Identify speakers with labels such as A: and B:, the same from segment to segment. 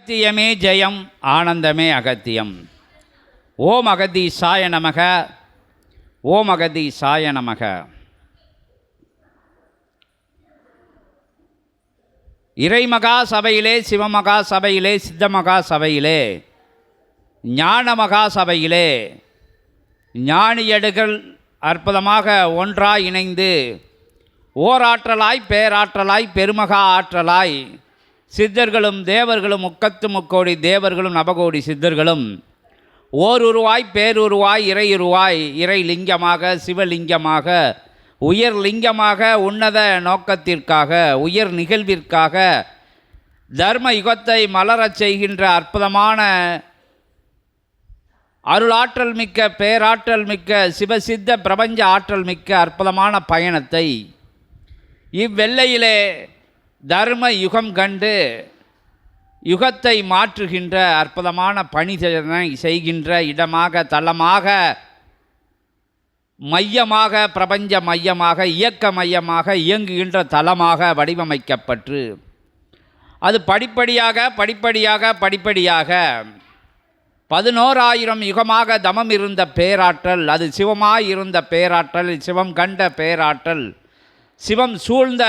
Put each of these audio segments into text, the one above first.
A: அகத்தியமே ஜெயம், ஆனந்தமே அகத்தியம். ஓம் அகதீசாய நமக. ஓம் அகதீசாய நமக. இறைமகா சபையிலே, சிவமகா சபையிலே, சித்தமகா சபையிலே, ஞானமகா சபையிலே ஞானியடுகள் அற்புதமாக ஒன்றாய் இணைந்து ஓராற்றலாய் பேராற்றலாய் பெருமகா ஆற்றலாய் சித்தர்களும் தேவர்களும் முக்கத்து முக்கோடி தேவர்களும் நவகோடி சித்தர்களும் ஓருருவாய் பேருருவாய் இறையுருவாய் இறை லிங்கமாக சிவலிங்கமாக உயர் லிங்கமாக உன்னத நோக்கத்திற்காக உயர் நிகழ்விற்காக தர்ம யுகத்தை மலரச் செய்கின்ற அற்புதமான அருளாற்றல் மிக்க பேராற்றல் மிக்க சிவசித்த பிரபஞ்ச ஆற்றல் மிக்க அற்புதமான பயணத்தை இவ்வெல்லையிலே தர்ம யுகம் கண்டு யுகத்தை மாற்றுகின்ற அற்புதமான பணிதனை செய்கின்ற இடமாக தளமாக மையமாக பிரபஞ்ச மையமாக இயக்க மையமாக இயங்குகின்ற தளமாக வடிவமைக்கப்பட்டு அது படிப்படியாக 11,000 யுகமாக தமம் இருந்த பேராற்றல், அது சிவமாய் இருந்த பேராற்றல், சிவம் கண்ட பேராற்றல், சிவம் சூழ்ந்த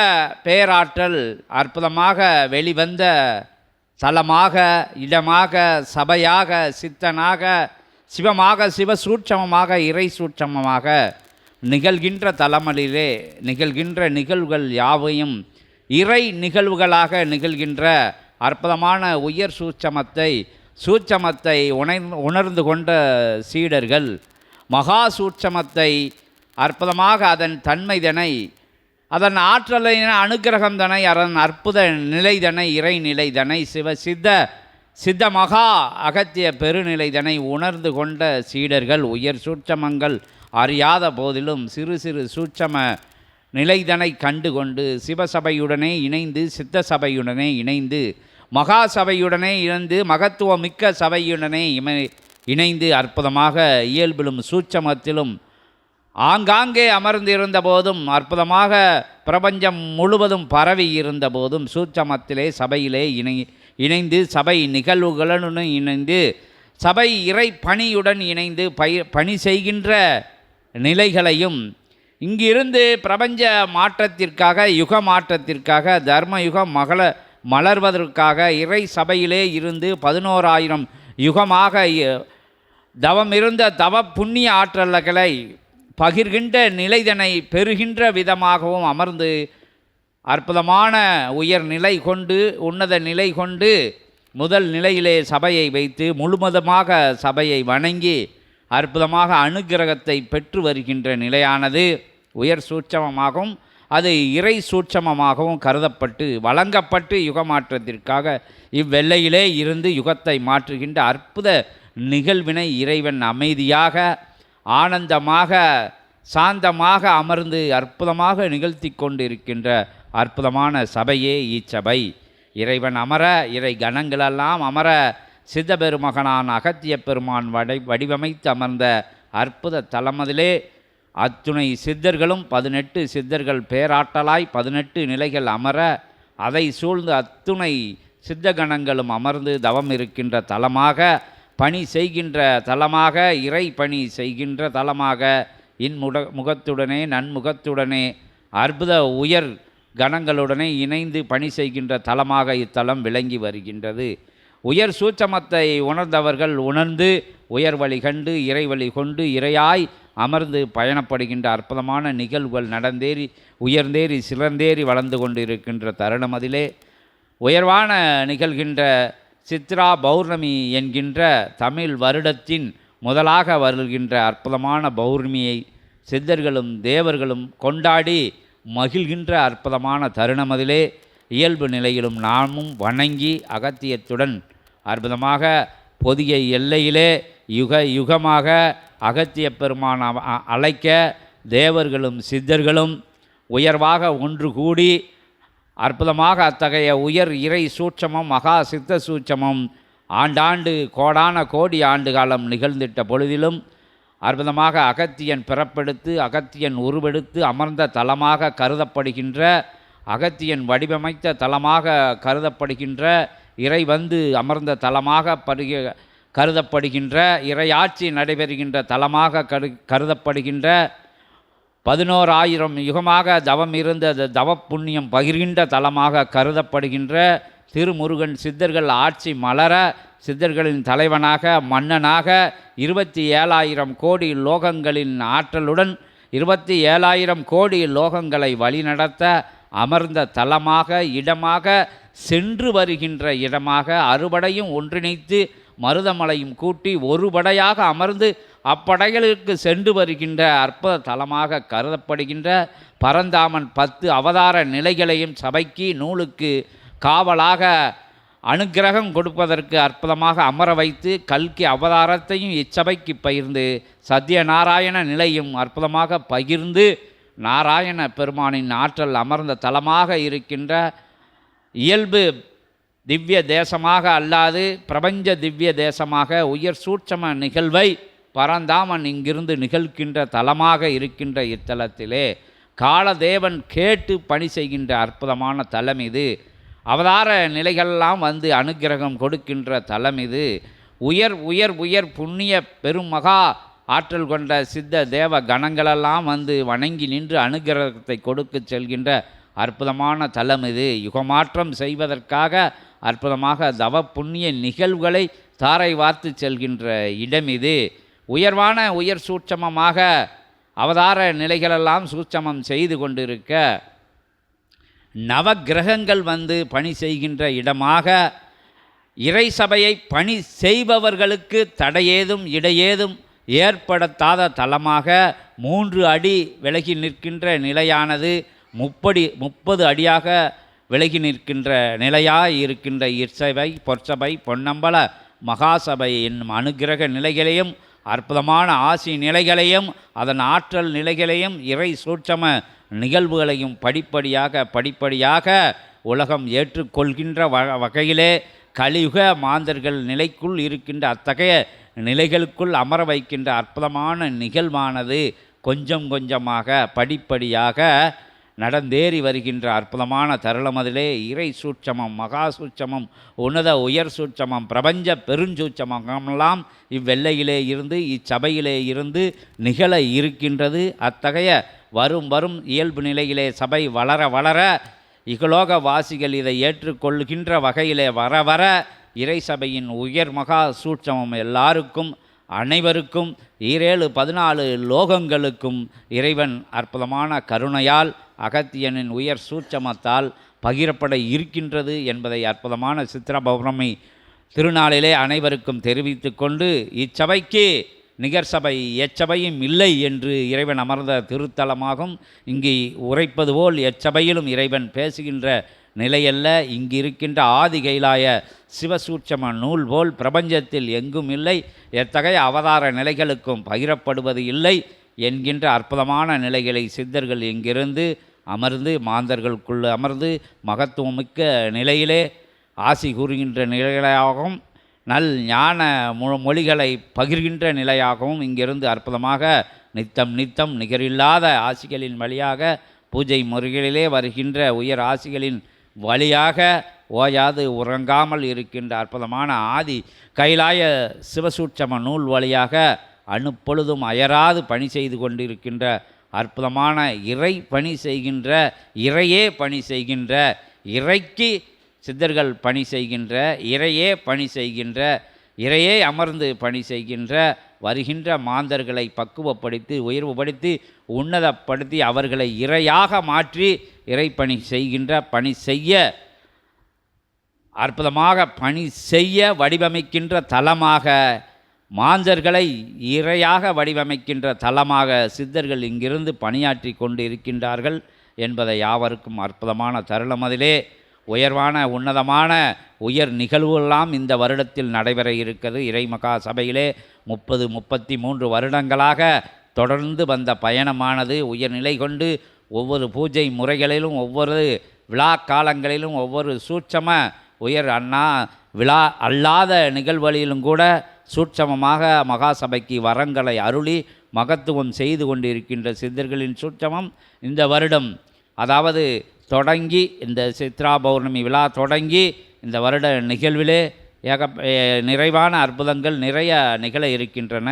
A: பேராற்றல் அற்புதமாக வெளிவந்த தலமாக இடமாக சபையாக சித்தனாக சிவமாக சிவசூட்சமமாக இறை சூட்சமமாக நிகழ்கின்ற தலமலிலே நிகழ்கின்ற நிகழ்வுகள் யாவையும் இறை நிகழ்வுகளாக நிகழ்கின்ற அற்புதமான உயர் சூட்சமத்தை உணர்ந்து கொண்ட சீடர்கள் மகா சூட்சமத்தை அற்புதமாக அதன் தன்மைதனை அதன் ஆற்றலின் அனுக்கிரகந்தனை அதன் அற்புத நிலைதனை இறை நிலைதனை சித்த மகா அகத்திய பெருநிலைதனை உணர்ந்து கொண்ட சீடர்கள் உயர் சூட்சமங்கள் அறியாத போதிலும் சிறு சூட்சம நிலைதனை கண்டு கொண்டு சிவசபையுடனே இணைந்து சித்த சபையுடனே இணைந்து மகா சபையுடனே இணைந்து மகத்துவமிக்க சபையுடனே இணைந்து அற்புதமாக இயல்பிலும் சூட்சமத்திலும் ஆங்காங்கே அமர்ந்திருந்த போதும் அற்புதமாக பிரபஞ்சம் முழுவதும் பரவி இருந்த போதும் சூட்சமத்திலே சபையிலே இணைந்து சபை நிகழ்வுகளுடன் இணைந்து சபை இறை பணியுடன் இணைந்து பணி செய்கின்ற நிலைகளையும் இங்கிருந்து பிரபஞ்ச மாற்றத்திற்காக யுக மாற்றத்திற்காக தர்ம யுகம் மலர்வதற்காக இறை சபையிலே இருந்து 11,000 யுகமாக தவம் இருந்த தவ புண்ணிய ஆற்றல்களை பகிர்கின்ற நிலைதனை பெறுகின்ற விதமாகவும் அமர்ந்து அற்புதமான உயர் நிலை கொண்டு உன்னத நிலை கொண்டு முதல் நிலையிலே சபையை வைத்து முழுவதுமாக சபையை வணங்கி அற்புதமாக அனுக்கிரகத்தை பெற்று வருகின்ற நிலையானது உயர் சூட்சமமாகவும் அது இறை சூட்சமமாகவும் கருதப்பட்டு வழங்கப்பட்டு யுகமாற்றத்திற்காக இவ்வெல்லையிலே இருந்து யுகத்தை மாற்றுகின்ற அற்புத நிகழ்வினை இறைவன் அமைதியாக ஆனந்தமாக சாந்தமாக அமர்ந்து அற்புதமாக நிகழ்த்தி கொண்டிருக்கின்ற அற்புதமான சபையே இச்சபை. இறைவன் அமர இறை கணங்களெல்லாம் அமர சித்தபெருமகனான் அகத்திய பெருமான் வடிவமைத்து அமர்ந்த அற்புத தலமதிலே அத்துணை சித்தர்களும் 18 சித்தர்கள் பேராற்றலாய் 18 நிலைகள் அமர அதை சூழ்ந்து அத்துணை சித்தகணங்களும் அமர்ந்து தவம் இருக்கின்ற தலமாக பணி செய்கின்ற தலமாக இறை பணி செய்கின்ற தலமாக முகத்துடனே நன்முகத்துடனே அற்புத உயர் கணங்களுடனே இணைந்து பணி செய்கின்ற தலமாக இத்தலம் விளங்கி வருகின்றது. உயர் சூட்சமத்தை உணர்ந்தவர்கள் உணர்ந்து உயர் வழி கண்டு இறை வழி கொண்டு இறையாய் அமர்ந்து பயணப்படுகின்ற அற்புதமான நிகழ்வுகள் நடந்தேறி உயர்ந்தேறி சிறந்தேறி வளர்ந்து கொண்டு இருக்கின்ற தருணம் அதிலே உயர்வான நிகழ்கின்ற சித்ரா பௌர்ணமி என்கின்ற தமிழ் வருடத்தின் முதலாக வருகின்ற அற்புதமான பௌர்ணமியை சித்தர்களும் தேவர்களும் கொண்டாடி மகிழ்கின்ற அற்புதமான தருணமதிலே இயல்பு நிலையிலும் நாமும் வணங்கி அகத்தியத்துடன் அற்புதமாக பொதிய எல்லையிலே யுகமாக அகத்திய பெருமான் அழைக்க தேவர்களும் சித்தர்களும் உயர்வாக ஒன்று கூடி அற்புதமாக அத்தகைய உயர் இறை சூட்சமம் மகா சித்த சூட்சமம் ஆண்டாண்டு கோடான கோடி ஆண்டு காலம் நிகழ்ந்திட்ட பொழுதிலும் அற்புதமாக அகத்தியன் பிறப்பெடுத்து அகத்தியன் உருவெடுத்து அமர்ந்த தலமாக கருதப்படுகின்ற அகத்தியன் வடிவமைத்த தலமாக கருதப்படுகின்ற இறை வந்து அமர்ந்த தலமாக கருதப்படுகின்ற, இறையாட்சி நடைபெறுகின்ற தலமாக கருதப்படுகின்ற, 11,000 யுகமாக தவம் இருந்த தவ புண்ணியம் பகிர்கின்ற தலமாக கருதப்படுகின்ற திருமுருகன் சித்தர்கள் ஆட்சி மலர, சித்தர்களின் தலைவனாக மன்னனாக 27,000 கோடி லோகங்களின் ஆற்றலுடன் 27,000 கோடி லோகங்களை வழிநடத்த அமர்ந்த தலமாக, இடமாக, சென்று வருகின்ற இடமாக, அறுபடையும் ஒன்றிணைத்து மருதமலையும் கூட்டி ஒரு படையாக அமர்ந்து அப்படைகளுக்கு சென்று வருகின்ற அற்புத தலமாக கருதப்படுகின்ற பரந்தாமன் 10 அவதார நிலைகளையும் சபைக்கு நூலுக்கு காவலாக அனுக்கிரகம் கொடுப்பதற்கு அற்புதமாக அமர வைத்து கல்கி அவதாரத்தையும் இச்சபைக்கு பகிர்ந்து சத்யநாராயண நிலையும் அற்புதமாக பகிர்ந்து நாராயண பெருமானின் ஆற்றல் அமர்ந்த தலமாக இருக்கின்ற இயல்பு திவ்ய தேசமாக அல்லாது பிரபஞ்ச திவ்ய தேசமாக உயர் சூட்சம நிகழ்வை பரந்தாமன் இங்கிருந்து நிகழ்கின்ற தலமாக இருக்கின்ற இத்தலத்திலே காலதேவன் கேட்டு பணி செய்கின்ற அற்புதமான தலம் இது. அவதார நிலைகளெல்லாம் வந்து அனுக்கிரகம் கொடுக்கின்ற தலம் இது. உயர் உயர் உயர் புண்ணிய பெருமகா ஆற்றல் கொண்ட சித்த தேவ கணங்களெல்லாம் வந்து வணங்கி நின்று அனுக்கிரகத்தை கொடுக்க செல்கின்ற அற்புதமான தலம் இது. யுகமாற்றம் செய்வதற்காக அற்புதமாக தவ புண்ணிய நிகழ்வுகளை தாரை வார்த்து செல்கின்ற இடம் இது. உயர்வான உயர் சூட்சமமாக அவதார நிலைகளெல்லாம் சூட்சமம் செய்து கொண்டிருக்க நவக்கிரகங்கள் வந்து பணி செய்கின்ற இடமாக, இறை சபையை பணி செய்பவர்களுக்கு தடையேதும் இடையேதும் ஏற்படுத்தாத தலமாக 3 அடி விலகி நிற்கின்ற நிலையானது 30 அடியாக விலகி நிற்கின்ற நிலையாக இருக்கின்ற இற்சபை, பொற்சபை, பொன்னம்பல மகாசபை என்னும் அனுக்கிரக நிலைகளையும் அற்புதமான ஆசி நிலைகளையும் அதன் ஆற்றல் நிலைகளையும் இறை சூட்சம நிகழ்வுகளையும் படிப்படியாக உலகம் ஏற்றுக்கொள்கின்ற வகையிலே கலியுக மாந்தர்கள் நிலைக்குள் இருக்கின்ற அத்தகைய நிலைகளுக்குள் அமர வைக்கின்ற அற்புதமான நிகழ்வானது கொஞ்சம் கொஞ்சமாக படிப்படியாக நடந்தேறி வருகின்ற அற்புதமான தருணம். அதிலே இறை சூட்சமம், மகா சூட்சமம், உன்னத உயர் சூட்சமம், பிரபஞ்ச பெருஞ்சூட்சமெல்லாம் இவ்வெல்லையிலே இருந்து இச்சபையிலே இருந்து நிகழ இருக்கின்றது. அத்தகைய வரும் இயல்பு நிலையிலே சபை வளர வளர இகலோக வாசிகள் இதை ஏற்றுக்கொள்கின்ற வகையிலே வர இறை சபையின் உயர் மகா சூட்சமம் எல்லாருக்கும் அனைவருக்கும் 14 லோகங்களுக்கும் இறைவன் அற்புதமான கருணையால் அகத்தியனின் உயர் சூட்சமத்தால் பகிரப்பட இருக்கின்றது என்பதை அற்புதமான சித்திர பௌர்ணமி திருநாளிலே அனைவருக்கும் தெரிவித்து கொண்டு, இச்சபைக்கு நிகர் சபை எச்சபையும் இல்லை என்று இறைவன் அமர்ந்த திருத்தலமாகும். இங்கு உரைப்பது போல் எச்சபையிலும் இறைவன் பேசுகின்ற நிலையல்ல. இங்கு இருக்கின்ற ஆதி கைலாய சிவசூட்சம நூல் போல் பிரபஞ்சத்தில் எங்கும் இல்லை, எத்தகைய அவதார நிலைகளுக்கும் பகிரப்படுவது இல்லை என்கின்ற அற்புதமான நிலைகளை சித்தர்கள் இங்கிருந்து அமர்ந்து மாந்தர்களுக்குள் அமர்ந்து மகத்துவமிக்க நிலையிலே ஆசி கூறுகின்ற நிலையாகவும் நல் ஞான மொழிகளை பகிர்கின்ற நிலையாகவும் இங்கிருந்து அற்புதமாக நித்தம் நிகரில்லாத ஆசிகளின் வழியாக பூஜை முறைகளிலே வருகின்ற உயர் ஆசிகளின் வழியாக ஓயாது உறங்காமல் இருக்கின்ற அற்புதமான ஆதி கைலாய சிவசூட்சம நூல் வழியாக அணுப்பொழுதும் அயராது பணி செய்து கொண்டிருக்கின்ற அற்புதமான இறை பணி செய்கின்ற, இறையே பணி செய்கின்ற, இறைக்கு சித்தர்கள் பணி செய்கின்ற, இறையே பணி செய்கின்ற, இறையே அமர்ந்து பணி செய்கின்ற வருகின்ற மாந்தர்களை பக்குவப்படுத்தி உயர்வுபடுத்தி உன்னதப்படுத்தி அவர்களை இறையாக மாற்றி இறைப்பணி செய்கின்ற, பணி செய்ய அற்புதமாக பணி செய்ய வடிவமைக்கின்ற தலமாக, மாந்தர்களை இறையாக வடிவமைக்கின்ற தலமாக சித்தர்கள் இங்கிருந்து பணியாற்றி கொண்டு இருக்கின்றார்கள் என்பதை யாவருக்கும் அற்புதமான தருணம். அதிலே உயர்வான உன்னதமான உயர் நிகழ்வுகளாம் இந்த வருடத்தில் நடைபெற இருக்கிறது. இறைமகா சபையிலே 33 வருடங்களாக தொடர்ந்து வந்த பயணமானது உயர்நிலை கொண்டு ஒவ்வொரு பூஜை முறைகளிலும் ஒவ்வொரு விழா காலங்களிலும் ஒவ்வொரு சூட்சம உயர் விழா அல்லாத நிகழ்வுகளிலும் கூட சூட்சமமாக மகாசபைக்கு வரங்களை அருளி மகத்துவம் செய்து கொண்டிருக்கின்ற சித்தர்களின் சூட்சமம் இந்த வருடம், அதாவது தொடங்கி இந்த சித்ரா பௌர்ணமி விழா தொடங்கி இந்த வருட நிகழ்விலே நிறைவான அற்புதங்கள் நிறைய நிகழ இருக்கின்றன,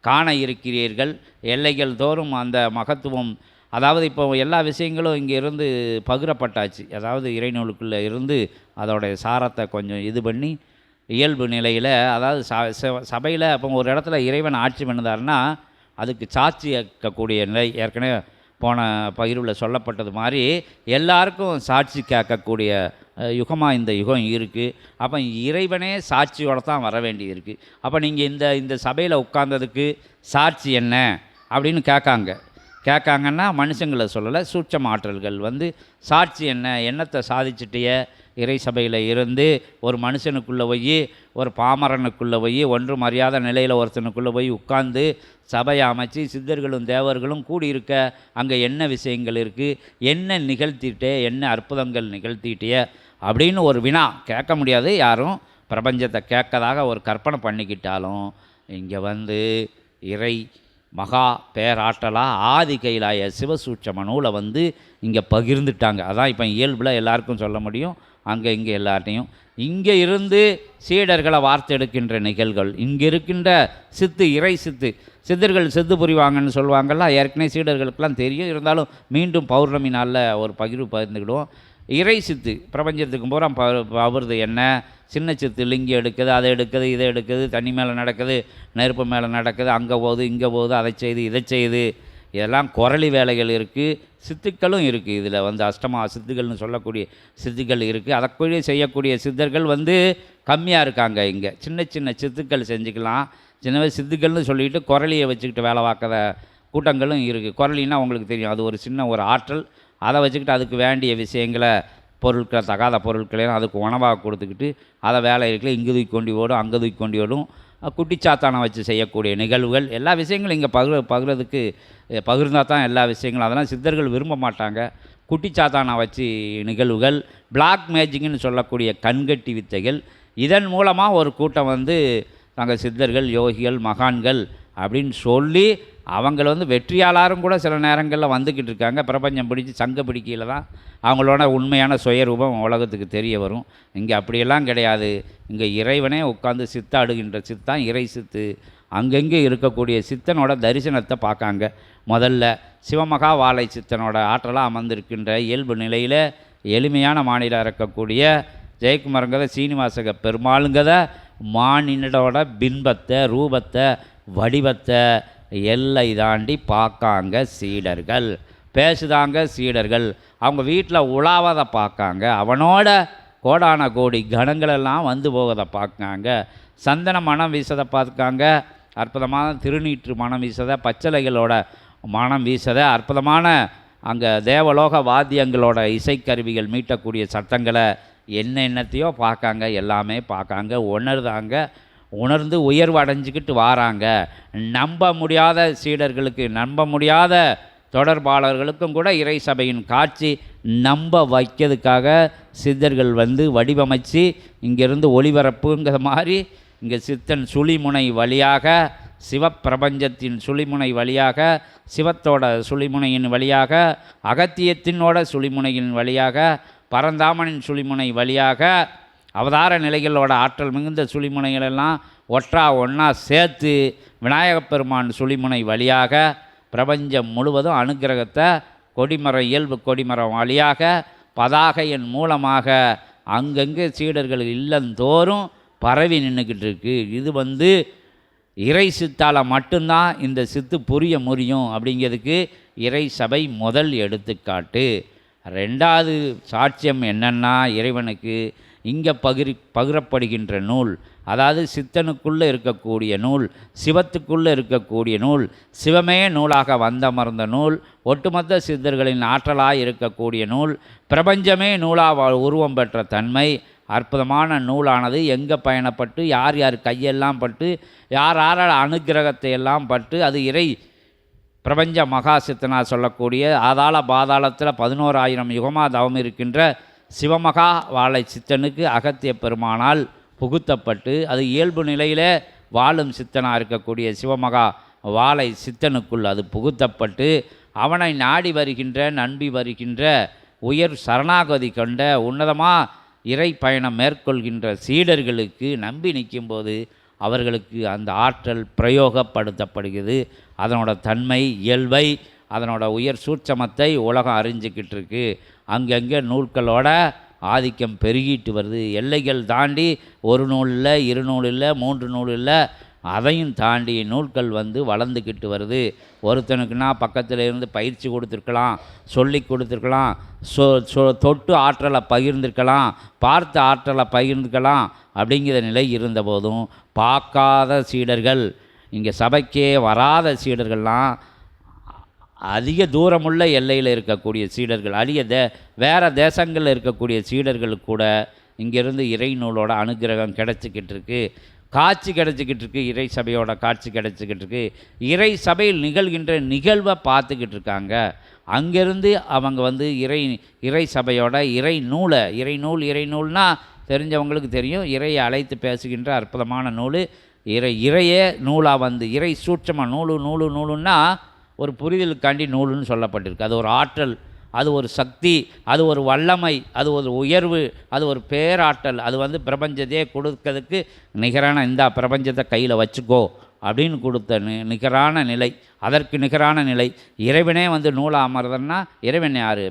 A: காண இருக்கிறீர்கள். எல்லைகள் தோறும் அந்த மகத்துவம், அதாவது இப்போ எல்லா விஷயங்களும் இங்கே இருந்து பகிரப்பட்டாச்சு. அதாவது இறைநூலுக்குள்ளே இருந்து அதோடைய சாரத்தை கொஞ்சம் இது பண்ணி இயல்பு நிலையில், அதாவது சபையில் இப்போ ஒரு இடத்துல இறைவன் ஆட்சி பண்ணுதாருன்னா அதுக்கு சாட்சி கேட்கக்கூடிய நிலை, ஏற்கனவே போன பகிர்வில் சொல்லப்பட்டது மாதிரி எல்லாருக்கும் சாட்சி கேட்கக்கூடிய யுகமாக இந்த யுகம் இருக்குது. அப்போ இறைவனே சாட்சியோடு தான் வர வேண்டியது இருக்குது. அப்போ நீங்கள் இந்த சபையில் உட்கார்ந்ததுக்கு சாட்சி என்ன அப்படின்னு கேட்காங்கன்னா மனுஷங்களை சொல்லலை, சூட்சம ஆற்றல்கள் வந்து சாட்சி என்ன, என்னத்தை சாதிச்சிட்டிய இறை சபையில் இருந்து ஒரு மனுஷனுக்குள்ளே போய் ஒரு பாமரனுக்குள்ளே போய் ஒன்றும் அறியாத நிலையில் ஒருத்தனுக்குள்ளே போய் உட்கார்ந்து சபையை அமைச்சு சித்தர்களும் தேவர்களும் கூடியிருக்க அங்கே என்ன விஷயங்கள் இருக்குது, என்ன நிகழ்த்திட்டே, என்ன அற்புதங்கள் நிகழ்த்திட்டே அப்படின்னு ஒரு வினா கேட்க முடியாது. யாரும் பிரபஞ்சத்தை கேட்கதாக ஒரு கற்பனை பண்ணிக்கிட்டாலும் இங்கே வந்து இறை மகா பேராற்றலாக ஆதி கைலாய சிவசூட்சம நூலை வந்து இங்கே பகிர்ந்துட்டாங்க. அதான் இப்போ இயல்பில் எல்லாருக்கும் சொல்ல முடியும், அங்கே இங்கே எல்லார்ட்டையும். இங்கே இருந்து சீடர்களை வார்த்தெடுக்கின்ற நிகழ்வுகள், இங்கே இருக்கின்ற இறை சித்தர்கள் சித்து புரிவாங்கன்னு சொல்லுவாங்கள்ல, ஏற்கனவே சீடர்களுக்கெல்லாம் தெரியும். இருந்தாலும் மீண்டும் பௌர்ணமி நாளில் ஒரு பகிர்வு பகிர்ந்துக்கிடுவோம். இறை சித்து பிரபஞ்சத்துக்கு பூரா பகிர்ந்து என்ன, சின்ன சித்து லிங்கி எடுக்குது, அதை எடுக்குது, இதை எடுக்குது, தண்ணி மேலே நடக்குது, நெருப்பு மேலே நடக்குது, அங்கே போகுது, இங்கே போகுது, அதை செய்யுது, இதை செய்யுது, இதெல்லாம் குரலி வேலைகள் இருக்குது. சித்துக்களும் இருக்குது. இதில் வந்து அஷ்டமா சித்துக்கள்னு சொல்லக்கூடிய சித்துக்கள் இருக்குது. அதற்குரிய செய்யக்கூடிய சித்தர்கள் வந்து கம்மியாக இருக்காங்க. இங்கே சின்ன சின்ன சித்துக்கள் செஞ்சுக்கலாம். சின்ன சித்துக்கள்னு சொல்லிட்டு குரலியை வச்சுக்கிட்டு வேலை பார்க்குற கூட்டங்களும் இருக்குது. குரலின்னா உங்களுக்கு தெரியும், அது ஒரு சின்ன ஒரு ஆற்றல். அதை வச்சுக்கிட்டு அதுக்கு வேண்டிய விஷயங்களை, பொருட்கள், தகாத பொருட்களையும் அதுக்கு உணவாக கொடுத்துக்கிட்டு அதை வேலை இருக்குல்ல, இங்கே தூக்கி கொண்டு ஓடும், அங்கே தூக்கி கொண்டு ஓடும், குட்டிச்சாத்தானை வச்சு செய்யக்கூடிய நிகழ்வுகள், எல்லா விஷயங்களும் இங்கே பகிர்றதுக்கு பகிர்ந்தால் தான் எல்லா விஷயங்களும். அதெல்லாம் சித்தர்கள் விரும்ப மாட்டாங்க. குட்டிச்சாத்தானை வச்சு நிகழ்வுகள், பிளாக் மேஜிக்னு சொல்லக்கூடிய கண்கட்டி வித்தைகள், இதன் மூலமாக ஒரு கூட்டம் வந்து நாங்கள் சித்தர்கள், யோகிகள், மகான்கள் அப்படின்னு சொல்லி அவங்கள வந்து வெற்றியாளரும் கூட சில நேரங்களில் வந்துக்கிட்டு இருக்காங்க. பிரபஞ்சம் பிடிச்சி சங்க பிடிக்கையில் தான் அவங்களோட உண்மையான சுயரூபம் உலகத்துக்கு தெரிய வரும். இங்கே அப்படியெல்லாம் கிடையாது. இங்கே இறைவனே உட்காந்து சித்தாடுகின்ற சித்தான் இறை சித்து. அங்கங்கே இருக்கக்கூடிய சித்தனோட தரிசனத்தை பார்க்காங்க. முதல்ல சிவமகா வாழை சித்தனோட ஆற்றலாக அமர்ந்திருக்கின்ற இயல்பு நிலையில் எளிமையான மாநிலம் இருக்கக்கூடிய ஜெயக்குமாரங்கத சீனிவாசக பெருமாளுங்கத மானினோட பின்பத்தை, ரூபத்தை, வடிவத்தை எல்லை தாண்டி பார்க்காங்க சீடர்கள், பேசுதாங்க சீடர்கள். அவங்க வீட்டில் உலாவதை பார்க்காங்க, அவனோட கோடான கோடி கணங்களெல்லாம் வந்து போவதை பார்க்காங்க, சந்தன மனம் வீசதை பார்க்காங்க, அற்புதமான திருநீற்று மனம் வீசதை, பச்சளைகளோட மனம் வீசதை, அற்புதமான அங்கே தேவலோக வாத்தியங்களோட இசைக்கருவிகள் மீட்டக்கூடிய சத்தங்களை என்னத்தையோ பார்க்காங்க. எல்லாமே பார்க்காங்க, உணர்ந்து உயர்வு அடைஞ்சிக்கிட்டு வாராங்க. நம்ப முடியாத சீடர்களுக்கு, நம்ப முடியாத தொடர்பாளர்களுக்கும் கூட இறை சபையின் காட்சி நம்ப வைக்கிறதுக்காக சித்தர்கள் வந்து வடிவமைச்சு இங்கேருந்து ஒளிபரப்புங்கிற மாதிரி இங்கே சித்தன் சுழிமுனை வழியாக, சிவப்பிரபஞ்சத்தின் சுழிமுனை வழியாக, சிவத்தோட சுழிமுனையின் வழியாக, அகத்தியத்தினோட சுழிமுனையின் வழியாக, பரந்தாமனின் சுழிமுனை வழியாக, அவதார நிலைகளோட ஆற்றல் மிகுந்த சுழிமுனைகளெல்லாம் ஒன்றா சேர்த்து விநாயகப் பெருமான் சுழிமுனை வழியாக பிரபஞ்சம் முழுவதும் அனுக்கிரகத்தை கொடிமரம், இயல்பு கொடிமரம் வழியாக பதாகையின் மூலமாக அங்கங்கே சீடர்கள் இல்லந்தோறும் பரவி நின்றுக்கிட்டு இருக்கு. இது வந்து இறை சித்தால் மட்டும்தான் இந்த சித்து புரிய முடியும் அப்படிங்கிறதுக்கு இறை சபை முதல் எடுத்துக்காட்டு. ரெண்டாவது சாட்சியம் என்னென்னா, இறைவனுக்கு இங்கே பகிரப்படுகின்ற நூல், அதாவது சித்தனுக்குள்ளே இருக்கக்கூடிய நூல், சிவத்துக்குள்ளே இருக்கக்கூடிய நூல், சிவமே நூலாக வந்தமர்ந்த நூல், ஒட்டுமொத்த சித்தர்களின் ஆற்றலாக இருக்கக்கூடிய நூல், பிரபஞ்சமே நூலாக உருவம் பெற்ற தன்மை, அற்புதமான நூலானது எங்கே பயணப்பட்டு யார் யார் கையெல்லாம் பட்டு யார் அனுக்கிரகத்தை எல்லாம் பட்டு அது இறை பிரபஞ்ச மகா சித்தனா சொல்லக்கூடிய ஆதாள பாதாளத்தில் 11,000 யுகமாக தவம் இருக்கின்ற சிவமகா வாழை சித்தனுக்கு அகத்திய பெருமானால் புகுத்தப்பட்டு அது இயல்பு நிலையில் வாழும் சித்தனாக இருக்கக்கூடிய சிவமகா வாழை சித்தனுக்குள் அது புகுத்தப்பட்டு அவனை நாடி வருகின்ற, நம்பி வருகின்ற, உயர் சரணாகதி கொண்ட, உன்னதமாக இறை பயணம் மேற்கொள்கின்ற சீடர்களுக்கு நம்பி நிற்கும்போது அவர்களுக்கு அந்த ஆற்றல் பிரயோகப்படுத்தப்படுகிறது. அதனோட தன்மை இயல்பை அதனோட உயர் சூட்சமத்தை உலகம் அறிஞ்சிக்கிட்டு இருக்கு. அங்கங்கே நூல்களோட ஆதிக்கம் பெருகிட்டு வருது. எல்லைகள் தாண்டி ஒரு நூல் இல்லை, 2 நூல் இல்லை, 3 நூல் இல்லை, அதையும் தாண்டி நூல்கள் வளர்ந்துக்கிட்டு வருது. ஒருத்தனுக்குன்னா பக்கத்தில் இருந்து பயிற்சி கொடுத்துருக்கலாம், சொல்லி கொடுத்துருக்கலாம், தொட்டு ஆற்றலை பகிர்ந்திருக்கலாம், பார்த்து ஆற்றலை பகிர்ந்துக்கலாம். அப்படிங்கிற நிலை இருந்தபோதும் பார்க்காத சீடர்கள், இங்கே சபைக்கே வராத சீடர்கள்லாம் அதிக தூரமுள்ள எல்லையில் இருக்கக்கூடிய சீடர்கள், வேறு தேசங்களில் இருக்கக்கூடிய சீடர்களுக்கு கூட இங்கேருந்து இறை நூலோட அனுகிரகம் கிடச்சிக்கிட்டு இருக்கு, காட்சி கிடச்சிக்கிட்டு இருக்கு, இறை சபையோட காட்சி கிடச்சிக்கிட்டு இருக்கு. இறை சபையில் நிகழ்கின்ற நிகழ்வை பார்த்துக்கிட்டு இருக்காங்க. அங்கேருந்து அவங்க இறை சபையோட இறை நூல்னால் தெரிஞ்சவங்களுக்கு தெரியும். இறையை அழைத்து பேசுகின்ற அற்புதமான நூல் இறையே நூலாக இறை சூட்சமாக நூலுன்னா ஒரு புரிதலுக்காண்டி நூலுன்னு சொல்லப்பட்டிருக்கு. அது ஒரு ஆற்றல், அது ஒரு சக்தி, அது ஒரு வல்லமை, அது ஒரு உயர்வு, அது ஒரு பேராற்றல். அது பிரபஞ்சத்தையே கொடுக்கறதுக்கு நிகரான, இந்த பிரபஞ்சத்தை கையில் வச்சுக்கோ அப்படின்னு கொடுத்த நிகரான நிலை, அதற்கு நிகரான நிலை. இறைவனே நூலாக அமர்றதுன்னா இறைவன் யார்?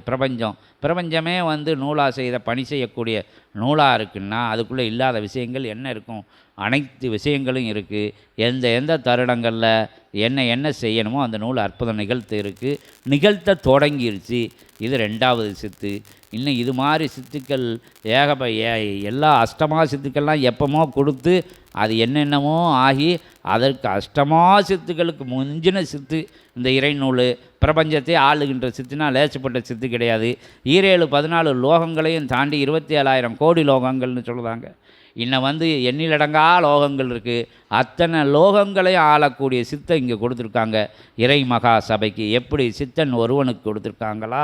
A: பிரபஞ்சமே நூலாக செய்த பணி செய்யக்கூடிய நூலாக இருக்குன்னா அதுக்குள்ளே இல்லாத விஷயங்கள் என்ன இருக்கும்? அனைத்து விஷயங்களும் இருக்குது. எந்த தருணங்களில் என்ன செய்யணுமோ அந்த நூல் அற்புதம் நிகழ்த்த தொடங்கிருச்சு. இது 2வது சித்து. இன்னும் இது மாதிரி சித்துக்கள் எல்லா அஷ்டமா சித்துக்கள்லாம் எப்பமோ கொடுத்து அது என்னென்னமோ ஆகி அதற்கு அஷ்டமா சித்துக்களுக்கு முந்தின சித்து இந்த இறைநூல். பிரபஞ்சத்தை ஆளுகின்ற சித்துனா லேசப்பட்ட சித்து கிடையாது. 14 லோகங்களையும் தாண்டி 27,000 கோடி லோகங்கள்னு சொல்லுவாங்க. இன்னும் எண்ணிலடங்கா லோகங்கள் இருக்குது. அத்தனை லோகங்களையும் ஆளக்கூடிய சித்தை இங்கே கொடுத்துருக்காங்க இறை மகா சபைக்கு. எப்படி சித்தன் ஒருவனுக்கு கொடுத்துருக்காங்களா,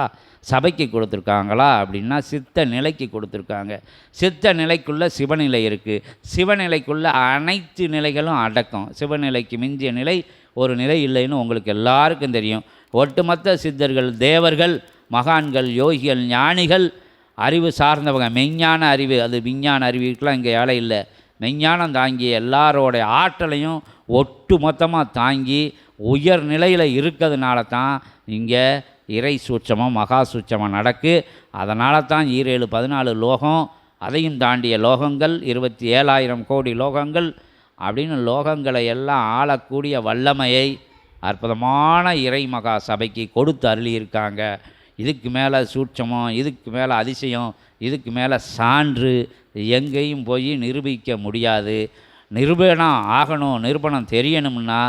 A: சபைக்கு கொடுத்துருக்காங்களா அப்படின்னா சித்த நிலைக்கு கொடுத்துருக்காங்க. சித்த நிலைக்குள்ளே சிவநிலை இருக்குது. சிவநிலைக்குள்ளே அனைத்து நிலைகளும் அடக்கம். சிவநிலைக்கு மிஞ்சிய நிலை ஒரு நிலை இல்லைன்னு உங்களுக்கு எல்லாருக்கும் தெரியும். ஒட்டுமொத்த சித்தர்கள், தேவர்கள், மகான்கள், யோகிகள், ஞானிகள், அறிவு சார்ந்தவங்க, மெய்ஞான அறிவு, அது விஞ்ஞான அறிவுக்கெலாம் இங்கே வேலை இல்லை. மெய்ஞானம் தாங்கி எல்லாரோடைய ஆற்றலையும் ஒட்டு மொத்தமாக தாங்கி உயர் நிலையில் இருக்கிறதுனால தான் இங்கே இறை சூட்சமம் மகா சூட்சமம் நடக்கு. அதனால தான் 14 லோகம், அதையும் தாண்டிய லோகங்கள், 27,000 கோடி லோகங்கள் அப்படின்னு லோகங்களை எல்லாம் ஆளக்கூடிய வல்லமையை அற்புதமான இறை மகா சபைக்கு கொடுத்து அருளியிருக்காங்க. இதுக்கு மேலே சூட்சமம், இதுக்கு மேலே அதிசயம், இதுக்கு மேலே சான்று எங்கேயும் போய் நிரூபிக்க முடியாது. நிரூபணம் தெரியணும்னா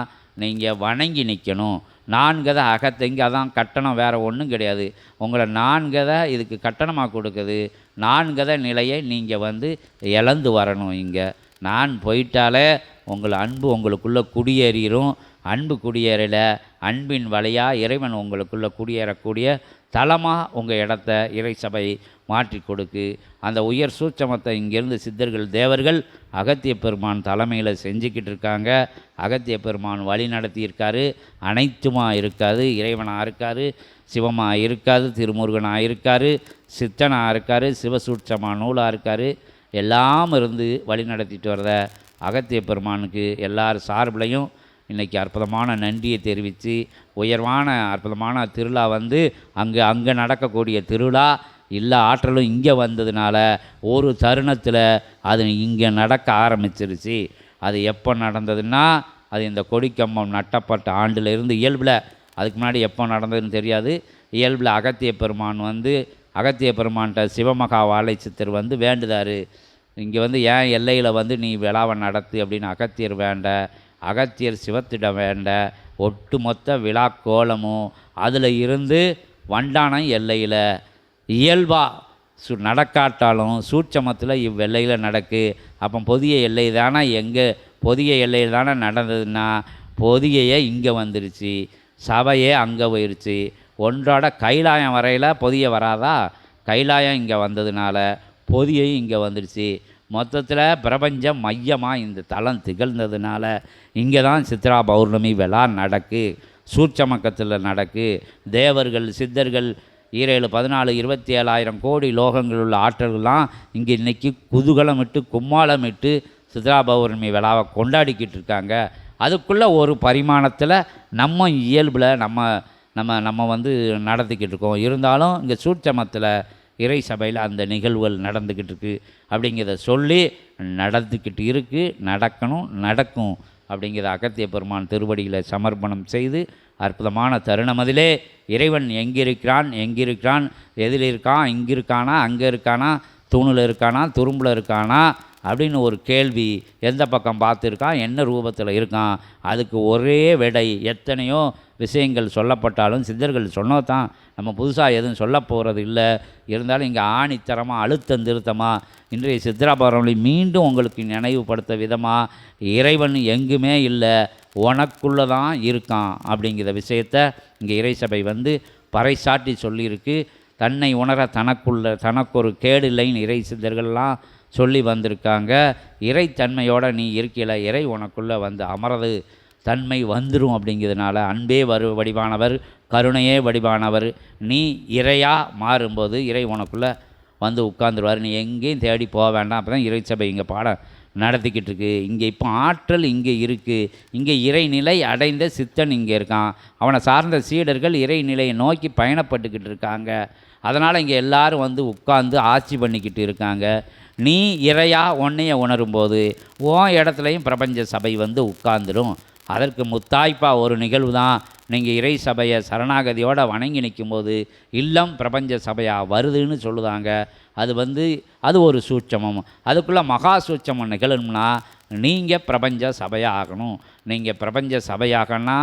A: நீங்கள் வணங்கி நிற்கணும். 4 அகத்தங்கி, அதான் கட்டணம், வேறு ஒன்றும் கிடையாது. உங்களை 4 இதுக்கு கட்டணமாக கொடுக்குது. 4 நிலையை நீங்கள் இழந்து வரணும். இங்கே நான் போயிட்டாலே அன்பு உங்களுக்குள்ளே குடியேறிடும். அன்பு குடியேறல, அன்பின் வழியாக இறைவன் உங்களுக்குள்ளே குடியேறக்கூடிய தலமாக உங்கள் இடத்த இறை சபை மாற்றி கொடுக்கு. அந்த உயர் சூட்சமத்தை இங்கேருந்து சித்தர்கள், தேவர்கள் அகத்திய பெருமான் தலைமையில் செஞ்சுக்கிட்டு இருக்காங்க. அகத்திய பெருமான் வழி நடத்தியிருக்காரு. அனைத்துமாக இருக்காது. இறைவனாக இருக்கார், சிவமாக இருக்காது, திருமுருகனாக இருக்கார், சித்தனாக இருக்கார், சிவசூட்சமாக நூலாக இருக்கார். எல்லாம் இருந்து வழி நடத்திட்டு வர்ற அகத்திய பெருமானுக்கு எல்லார் சார்பிலையும் இன்றைக்கி அற்புதமான நன்றியை தெரிவித்து, உயர்வான அற்புதமான திருவிழா அங்கே நடக்கக்கூடிய திருவிழா எல்லா ஆற்றலும் இங்கே வந்ததுனால ஒரு தருணத்தில் அது இங்கே நடக்க ஆரம்பிச்சிருச்சு. அது எப்போ நடந்ததுன்னா, அது இந்த கொடிக்கம்பம் நட்டப்பட்ட ஆண்டிலிருந்து இயல்பில், அதுக்கு முன்னாடி எப்போ நடந்ததுன்னு தெரியாது. இயல்பில் அகத்திய பெருமான் அகத்திய பெருமான்கிட்ட சிவமகா வாழை சித்தர் வேண்டுதார். இங்கே ஏன் எல்லையில் நீ விழாவை நடத்து அப்படின்னு அகத்தியர் வேண்ட. அகத்தியர் சிவத்திடம் வேண்ட. ஒட்டுமொத்த விழா கோலமும் அதில் இருந்து வண்டானம் எல்லையில் இயல்பாக நடக்காட்டாலும் சூட்சமத்தில் இவ்வெல்லையில் நடக்கு. அப்போ பொதிய எல்லை தானே, பொதிய எல்லையில் தானே நடந்ததுன்னா பொதிகையே இங்கே வந்துருச்சு, சபையே அங்கே போயிடுச்சு. ஒன்றோட கைலாயம் வரையில் பொதிய வராதா? கைலாயம் இங்கே வந்ததுனால பொதியையும் இங்கே வந்துடுச்சு. மொத்தத்தில் பிரபஞ்சம் மையமாக இந்த தலம் திகழ்ந்ததுனால இங்கே தான் சித்ரா பௌர்ணமி விழா நடக்கு. சூட்சமக்கத்தில் நடக்கு. தேவர்கள், சித்தர்கள் 17 14 27,000 கோடி லோகங்கள் உள்ள ஆற்றல்கள்லாம் இங்கே இன்றைக்கி குதூகலமிட்டு கும்மாளமிட்டு சித்ரா பௌர்ணமி விழாவை கொண்டாடிக்கிட்டு இருக்காங்க. அதுக்குள்ளே ஒரு பரிமாணத்தில் நம்ம இயல்பில் நம்ம வந்து நடத்திக்கிட்டு இருக்கோம். இருந்தாலும் இங்கே சூட்சமத்தில் இறை சபையில் அந்த நிகழ்வுகள் நடந்துக்கிட்டு இருக்குது அப்படிங்கிறத சொல்லி நடந்துக்கிட்டு இருக்குது, நடக்கும் அப்படிங்கிற அகத்திய பெருமான் திருவடிகளை சமர்ப்பணம் செய்து அற்புதமான தருணம். அதிலே இறைவன் எங்கிருக்கிறான், எதில் இருக்கான், இங்கே இருக்கானா, அங்கே இருக்கானா, தூணில் இருக்கானா, துரும்பில் இருக்கானா அப்படின்னு ஒரு கேள்வி. எந்த பக்கம் பார்த்துருக்கான், என்ன ரூபத்தில் இருக்கான், அதுக்கு ஒரே விடை. எத்தனையோ விஷயங்கள் சொல்லப்பட்டாலும் சித்தர்கள் சொன்னதான், நம்ம புதுசாக எதுவும் சொல்ல போகிறது இல்லை. இருந்தாலும் இங்கே ஆணித்தரமாக அழுத்தந்திருத்தமாக இன்றைய சித்ரா பௌர்ணமி மீண்டும் உங்களுக்கு நினைவுபடுத்த விதமாக இறைவன் எங்குமே இல்லை, உனக்குள்ளே தான் இருக்கான் அப்படிங்கிற விஷயத்த இங்கே இறை சபை வந்து பறைசாட்டி சொல்லியிருக்கு. தன்னை உணர தனக்கொரு கேடு இல்லைன்னு இறை சித்தர்கள்லாம் சொல்லி வந்திருக்காங்க. இறைத்தன்மையோடு நீ இருக்கல, இறை உனக்குள்ளே வந்து அமரது தன்மை வந்துடும். அப்படிங்கிறதுனால அன்பே வடிவானவர், கருணையே வடிவானவர், நீ இறையாக மாறும்போது இறை உனக்குள்ளே வந்து உட்கார்ந்துருவார். நீ எங்கேயும் தேடி போக வேண்டாம். அப்போ தான் இறை சபை இங்கே பாடம் நடத்திக்கிட்டு இருக்குது. இங்கே இப்போ ஆற்றல் இங்கே இருக்குது. இங்கே இறைநிலை அடைந்த சித்தன் இங்கே இருக்கான். அவனை சார்ந்த சீடர்கள் இறைநிலையை நோக்கி பயணப்பட்டுக்கிட்டு இருக்காங்க. அதனால் இங்கே எல்லோரும் வந்து உட்கார்ந்து ஆட்சி பண்ணிக்கிட்டு இருக்காங்க. நீ இறையாக உன்னைய உணரும்போது உன் இடத்துலையும் பிரபஞ்ச சபை வந்து உட்கார்ந்துடும். அதற்கு முத்தாய்ப்பாக ஒரு நிகழ்வு தான், நீங்கள் இறை சபையை சரணாகதியோடு வணங்கி நிற்கும்போது இல்லம் பிரபஞ்ச சபையாக வருதுன்னு சொல்லுதாங்க. அது ஒரு சூட்சமம். அதுக்குள்ளே மகா சூட்சமம் நிகழணும்னா நீங்கள் பிரபஞ்ச சபையாக ஆகணும். நீங்கள் பிரபஞ்ச சபையாகனா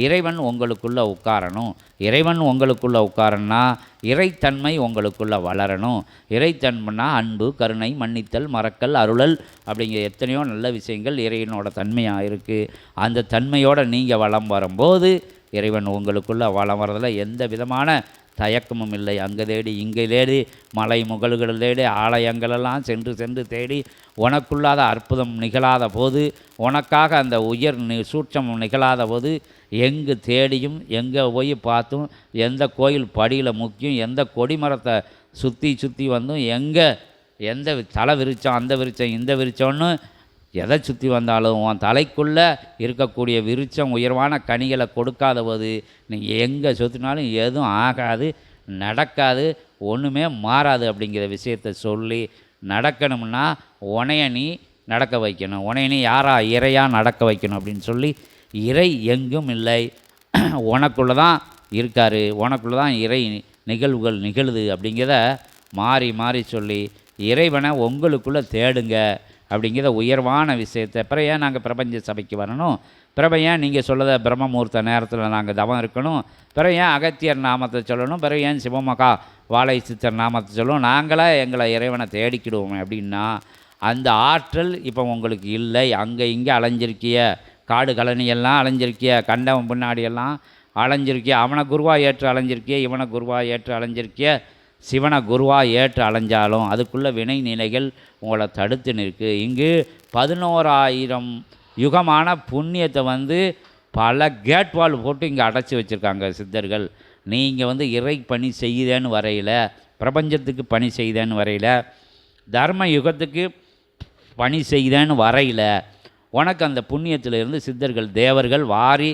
A: இறைவன் உங்களுக்குள்ளே உட்காரணும். இறைவன் உங்களுக்குள்ளே உட்காரன்னா இறைத்தன்மை உங்களுக்குள்ளே வளரணும். இறைத்தன்மைனா அன்பு, கருணை, மன்னித்தல், மறக்கல், அருளல் அப்படிங்கிற எத்தனையோ நல்ல விஷயங்கள் இறைவனோட தன்மையாக இருக்குது. அந்த தன்மையோடு நீங்கள் வளம் வரும்போது இறைவன் உங்களுக்குள்ளே வளம் வரதில் எந்த விதமான தயக்கமும் இல்லை. அங்கே தேடி இங்கே தேடி மலை முகல்கள் தேடி ஆலயங்களெல்லாம் சென்று தேடி உனக்குள்ளாத அற்புதம் நிகழாத போது, உனக்காக அந்த உயர் சூட்சமம் நிகழாத போது எங்கு தேடியும் எங்கே போய் பார்த்தும் எந்த கோயில் படியில் முக்கியம், எந்த கொடிமரத்தை சுற்றி வந்தும் எந்த தலை விரிச்சம், அந்த விரிச்சம், இந்த விரிச்சோன்னு எதை சுற்றி வந்தாலும் உன் தலைக்குள்ளே இருக்கக்கூடிய விருட்சம் உயர்வான கனிகளை கொடுக்காத போது நீங்கள் எங்கே சுற்றினாலும் எதுவும் ஆகாது, நடக்காது, ஒன்றுமே மாறாது. அப்படிங்கிற விஷயத்தை சொல்லி நடக்கணும்னா உனைய நீ நடக்க வைக்கணும். உனைய நீ இறையாக நடக்க வைக்கணும் அப்படின்னு சொல்லி இறை எங்கும் இல்லை, உனக்குள்ளே தான் இருக்கார், உனக்குள்ளே தான் இறை நிகழ்வுகள் நிகழுது அப்படிங்கிறத மாறி சொல்லி இறைவனை உங்களுக்குள்ளே தேடுங்க அப்படிங்கிற உயர்வான விஷயத்தை. பிறகு ஏன் நாங்கள் பிரபஞ்ச சபைக்கு வரணும், பிறகு ஏன் நீங்கள் சொல்லத பிரம்மமூர்த்த நேரத்தில் நாங்கள் தவம் இருக்கணும், பிறகு ஏன் அகத்தியர் நாமத்தை சொல்லணும், பிறகு ஏன் சிவமகா வாழை சித்தர் நாமத்தை சொல்லணும், நாங்களே எங்களை இறைவனை தேடிக்கிடுவோம் அப்படின்னா அந்த ஆற்றல் இப்போ உங்களுக்கு இல்லை. அங்கே இங்கே அலைஞ்சிருக்கிய காடு கழனியெல்லாம் அலைஞ்சிருக்கிய, கண்டவன் பின்னாடியெல்லாம் அலைஞ்சிருக்கிய, அவனை குருவாக ஏற்று அலைஞ்சிருக்கிய, இவனை குருவாக ஏற்று அலைஞ்சிருக்கிய, சிவனை குருவாக ஏற்று அலைஞ்சாலும் அதுக்குள்ள வினை நிலைகள் உங்களை தடுத்து நிற்கு. இங்கு 11,000 யுகமான புண்ணியத்தை வந்து பல கேட்வால் போட்டு இங்கே அடைச்சி வச்சுருக்காங்க சித்தர்கள். நீங்கள் இறை பணி செய்தேன்னு வரையில், பிரபஞ்சத்துக்கு பணி செய்தேன்னு வரையில், தர்ம யுகத்துக்கு பணி செய்தேன்னு வரையில் உனக்கு அந்த புண்ணியத்திலிருந்து சித்தர்கள் தேவர்கள் வாரி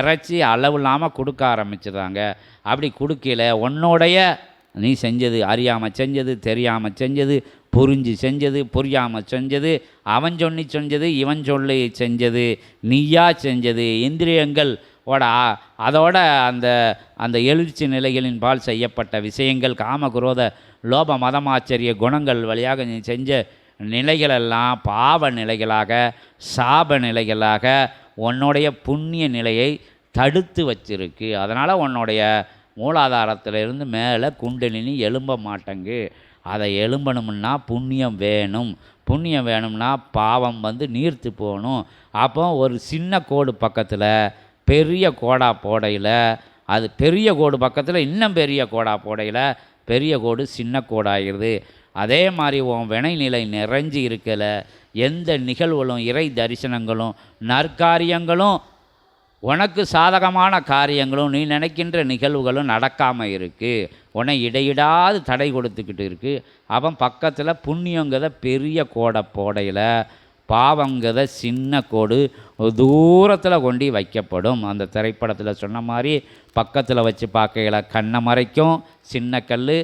A: இறைச்சி அளவு இல்லாமல் கொடுக்க ஆரம்பிச்சிடுறாங்க. அப்படி கொடுக்கல உன்னோடைய நீ செஞ்சது, அறியாமல் செஞ்சது, தெரியாமல் செஞ்சது, புரிஞ்சு செஞ்சது, புரியாமல் செஞ்சது, அவன் சொல்லி செஞ்சது, இவன் சொல்லி செஞ்சது, நீயா செஞ்சது, இந்திரியங்கள் அதோட அந்த எழுச்சி நிலைகளின் பால் செய்யப்பட்ட விஷயங்கள், காமகுரோத லோப மதமாச்சரிய குணங்கள் வழியாக நீ செஞ்ச நிலைகளெல்லாம் பாவ நிலைகளாக, சாப நிலைகளாக உன்னுடைய புண்ணிய நிலையை தடுத்து வச்சிருக்கு. அதனால் உன்னுடைய மூலாதாரத்திலிருந்து மேலே குண்டலினி எழும்ப மாட்டேங்கு. அதை எழும்பணும்னா புண்ணியம் வேணும். புண்ணியம் வேணும்னா பாவம் நீர்த்து போகணும். அப்போ ஒரு சின்ன கோடு பக்கத்தில் பெரிய கோடா போடையில், அது பெரிய கோடு பக்கத்தில் இன்னும் பெரிய கோடா போடையில் பெரிய கோடு சின்ன கோடாகிடுது. அதே மாதிரி உன் வினைநிலை நிறைஞ்சி இருக்கலை. எந்த நிகழ்வுகளும் இறை தரிசனங்களும் நற்காரியங்களும் உனக்கு சாதகமான காரியங்களும் நீ நினைக்கின்ற நிகழ்வுகளும் நடக்காமல் இருக்குது, உன்னை இடையிடாது தடை கொடுத்துக்கிட்டு இருக்குது. அவன் பக்கத்தில் புண்ணியங்கிறத பெரிய கோடை போடையில், பாவங்கிறத சின்ன கோடு தூரத்தில் கொண்டு வைக்கப்படும். அந்த திரைப்படத்தில் சொன்ன மாதிரி பக்கத்தில் வச்சு பார்க்கையில் கண்ணை மறைக்கும் சின்ன கல்,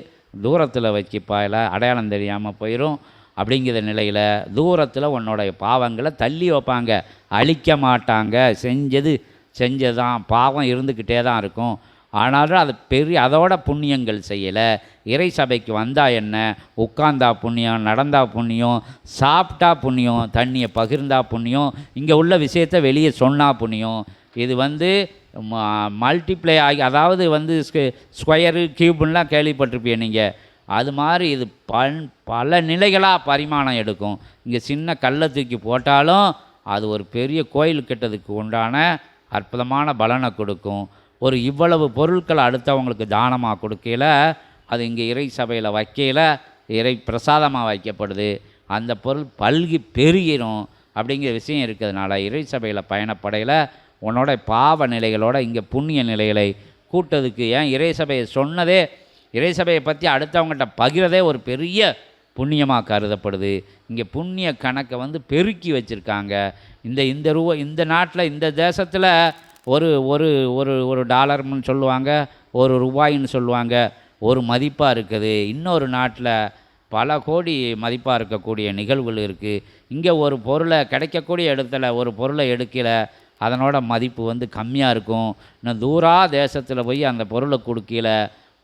A: தூரத்தில் வச்சு பாயில் அடையாளம் தெரியாமல் போயிடும். அப்படிங்கிற நிலையில் தூரத்தில் உன்னோடைய பாவங்களை தள்ளி வைப்பாங்க, அழிக்க மாட்டாங்க. செஞ்சதான் பாவம் இருந்துக்கிட்டே தான் இருக்கும். ஆனாலும் அது அதோட புண்ணியங்கள் செய்யலை. இறை சபைக்கு வந்தால் என்ன, உட்கார்ந்தா புண்ணியம், நடந்தா புண்ணியம், சாப்பிட்டா புண்ணியம், தண்ணியை பகிர்ந்தா புண்ணியம், இங்கே உள்ள விஷயத்தை வெளியே சொன்னால் புண்ணியம். இது மல்டிப்ளை ஆகி, அதாவது ஸ்கொயரு கியூப்லாம் கேள்விப்பட்டிருப்பீங்க நீங்கள். அது மாதிரி இது பல நிலைகளாக பரிமாணம் எடுக்கும். இங்கே சின்ன கல்லை தூக்கி போட்டாலும் அது ஒரு பெரிய கோயில் கட்டதுக்கு உண்டான அற்புதமான பலனை கொடுக்கும். இவ்வளவு பொருட்களை அடுத்தவங்களுக்கு தானமாக கொடுக்கையில் அது இங்கே இறை சபையில் வைக்கையில் இறை பிரசாதமாக வைக்கப்படுது. அந்த பொருள் பல்கி பெருகிடும். அப்படிங்கிற விஷயம் இருக்கிறதுனால இறை சபையில் பயணப்படையில் உன்னோட பாவ நிலைகளோட இங்கே புண்ணிய நிலைகளை கூட்டதுக்கு, ஏன் இறை சபையை சொன்னதே, இறை சபையை பற்றி அடுத்தவங்கள்ட்ட பகிரதே ஒரு பெரிய புண்ணியமாக கருதப்படுது. இங்கே புண்ணிய கணக்கை பெருக்கி வச்சுருக்காங்க. இந்த நாட்டில் இந்த தேசத்தில் ஒரு ஒரு ஒரு ஒரு டாலர்னு சொல்லுவாங்க, ஒரு ரூபாயின்னு சொல்லுவாங்க, ஒரு மதிப்பாக இருக்குது. இன்னொரு நாட்டில் பல கோடி மதிப்பாக இருக்கக்கூடிய நிகழ்வுகள் இருக்குது. இங்கே ஒரு பொருளை கிடைக்கக்கூடிய இடத்துல ஒரு பொருளை எடுக்கல, அதனோட மதிப்பு கம்மியாக இருக்கும். இன்னும் தூரா தேசத்தில் போய் அந்த பொருளை கொடுக்கல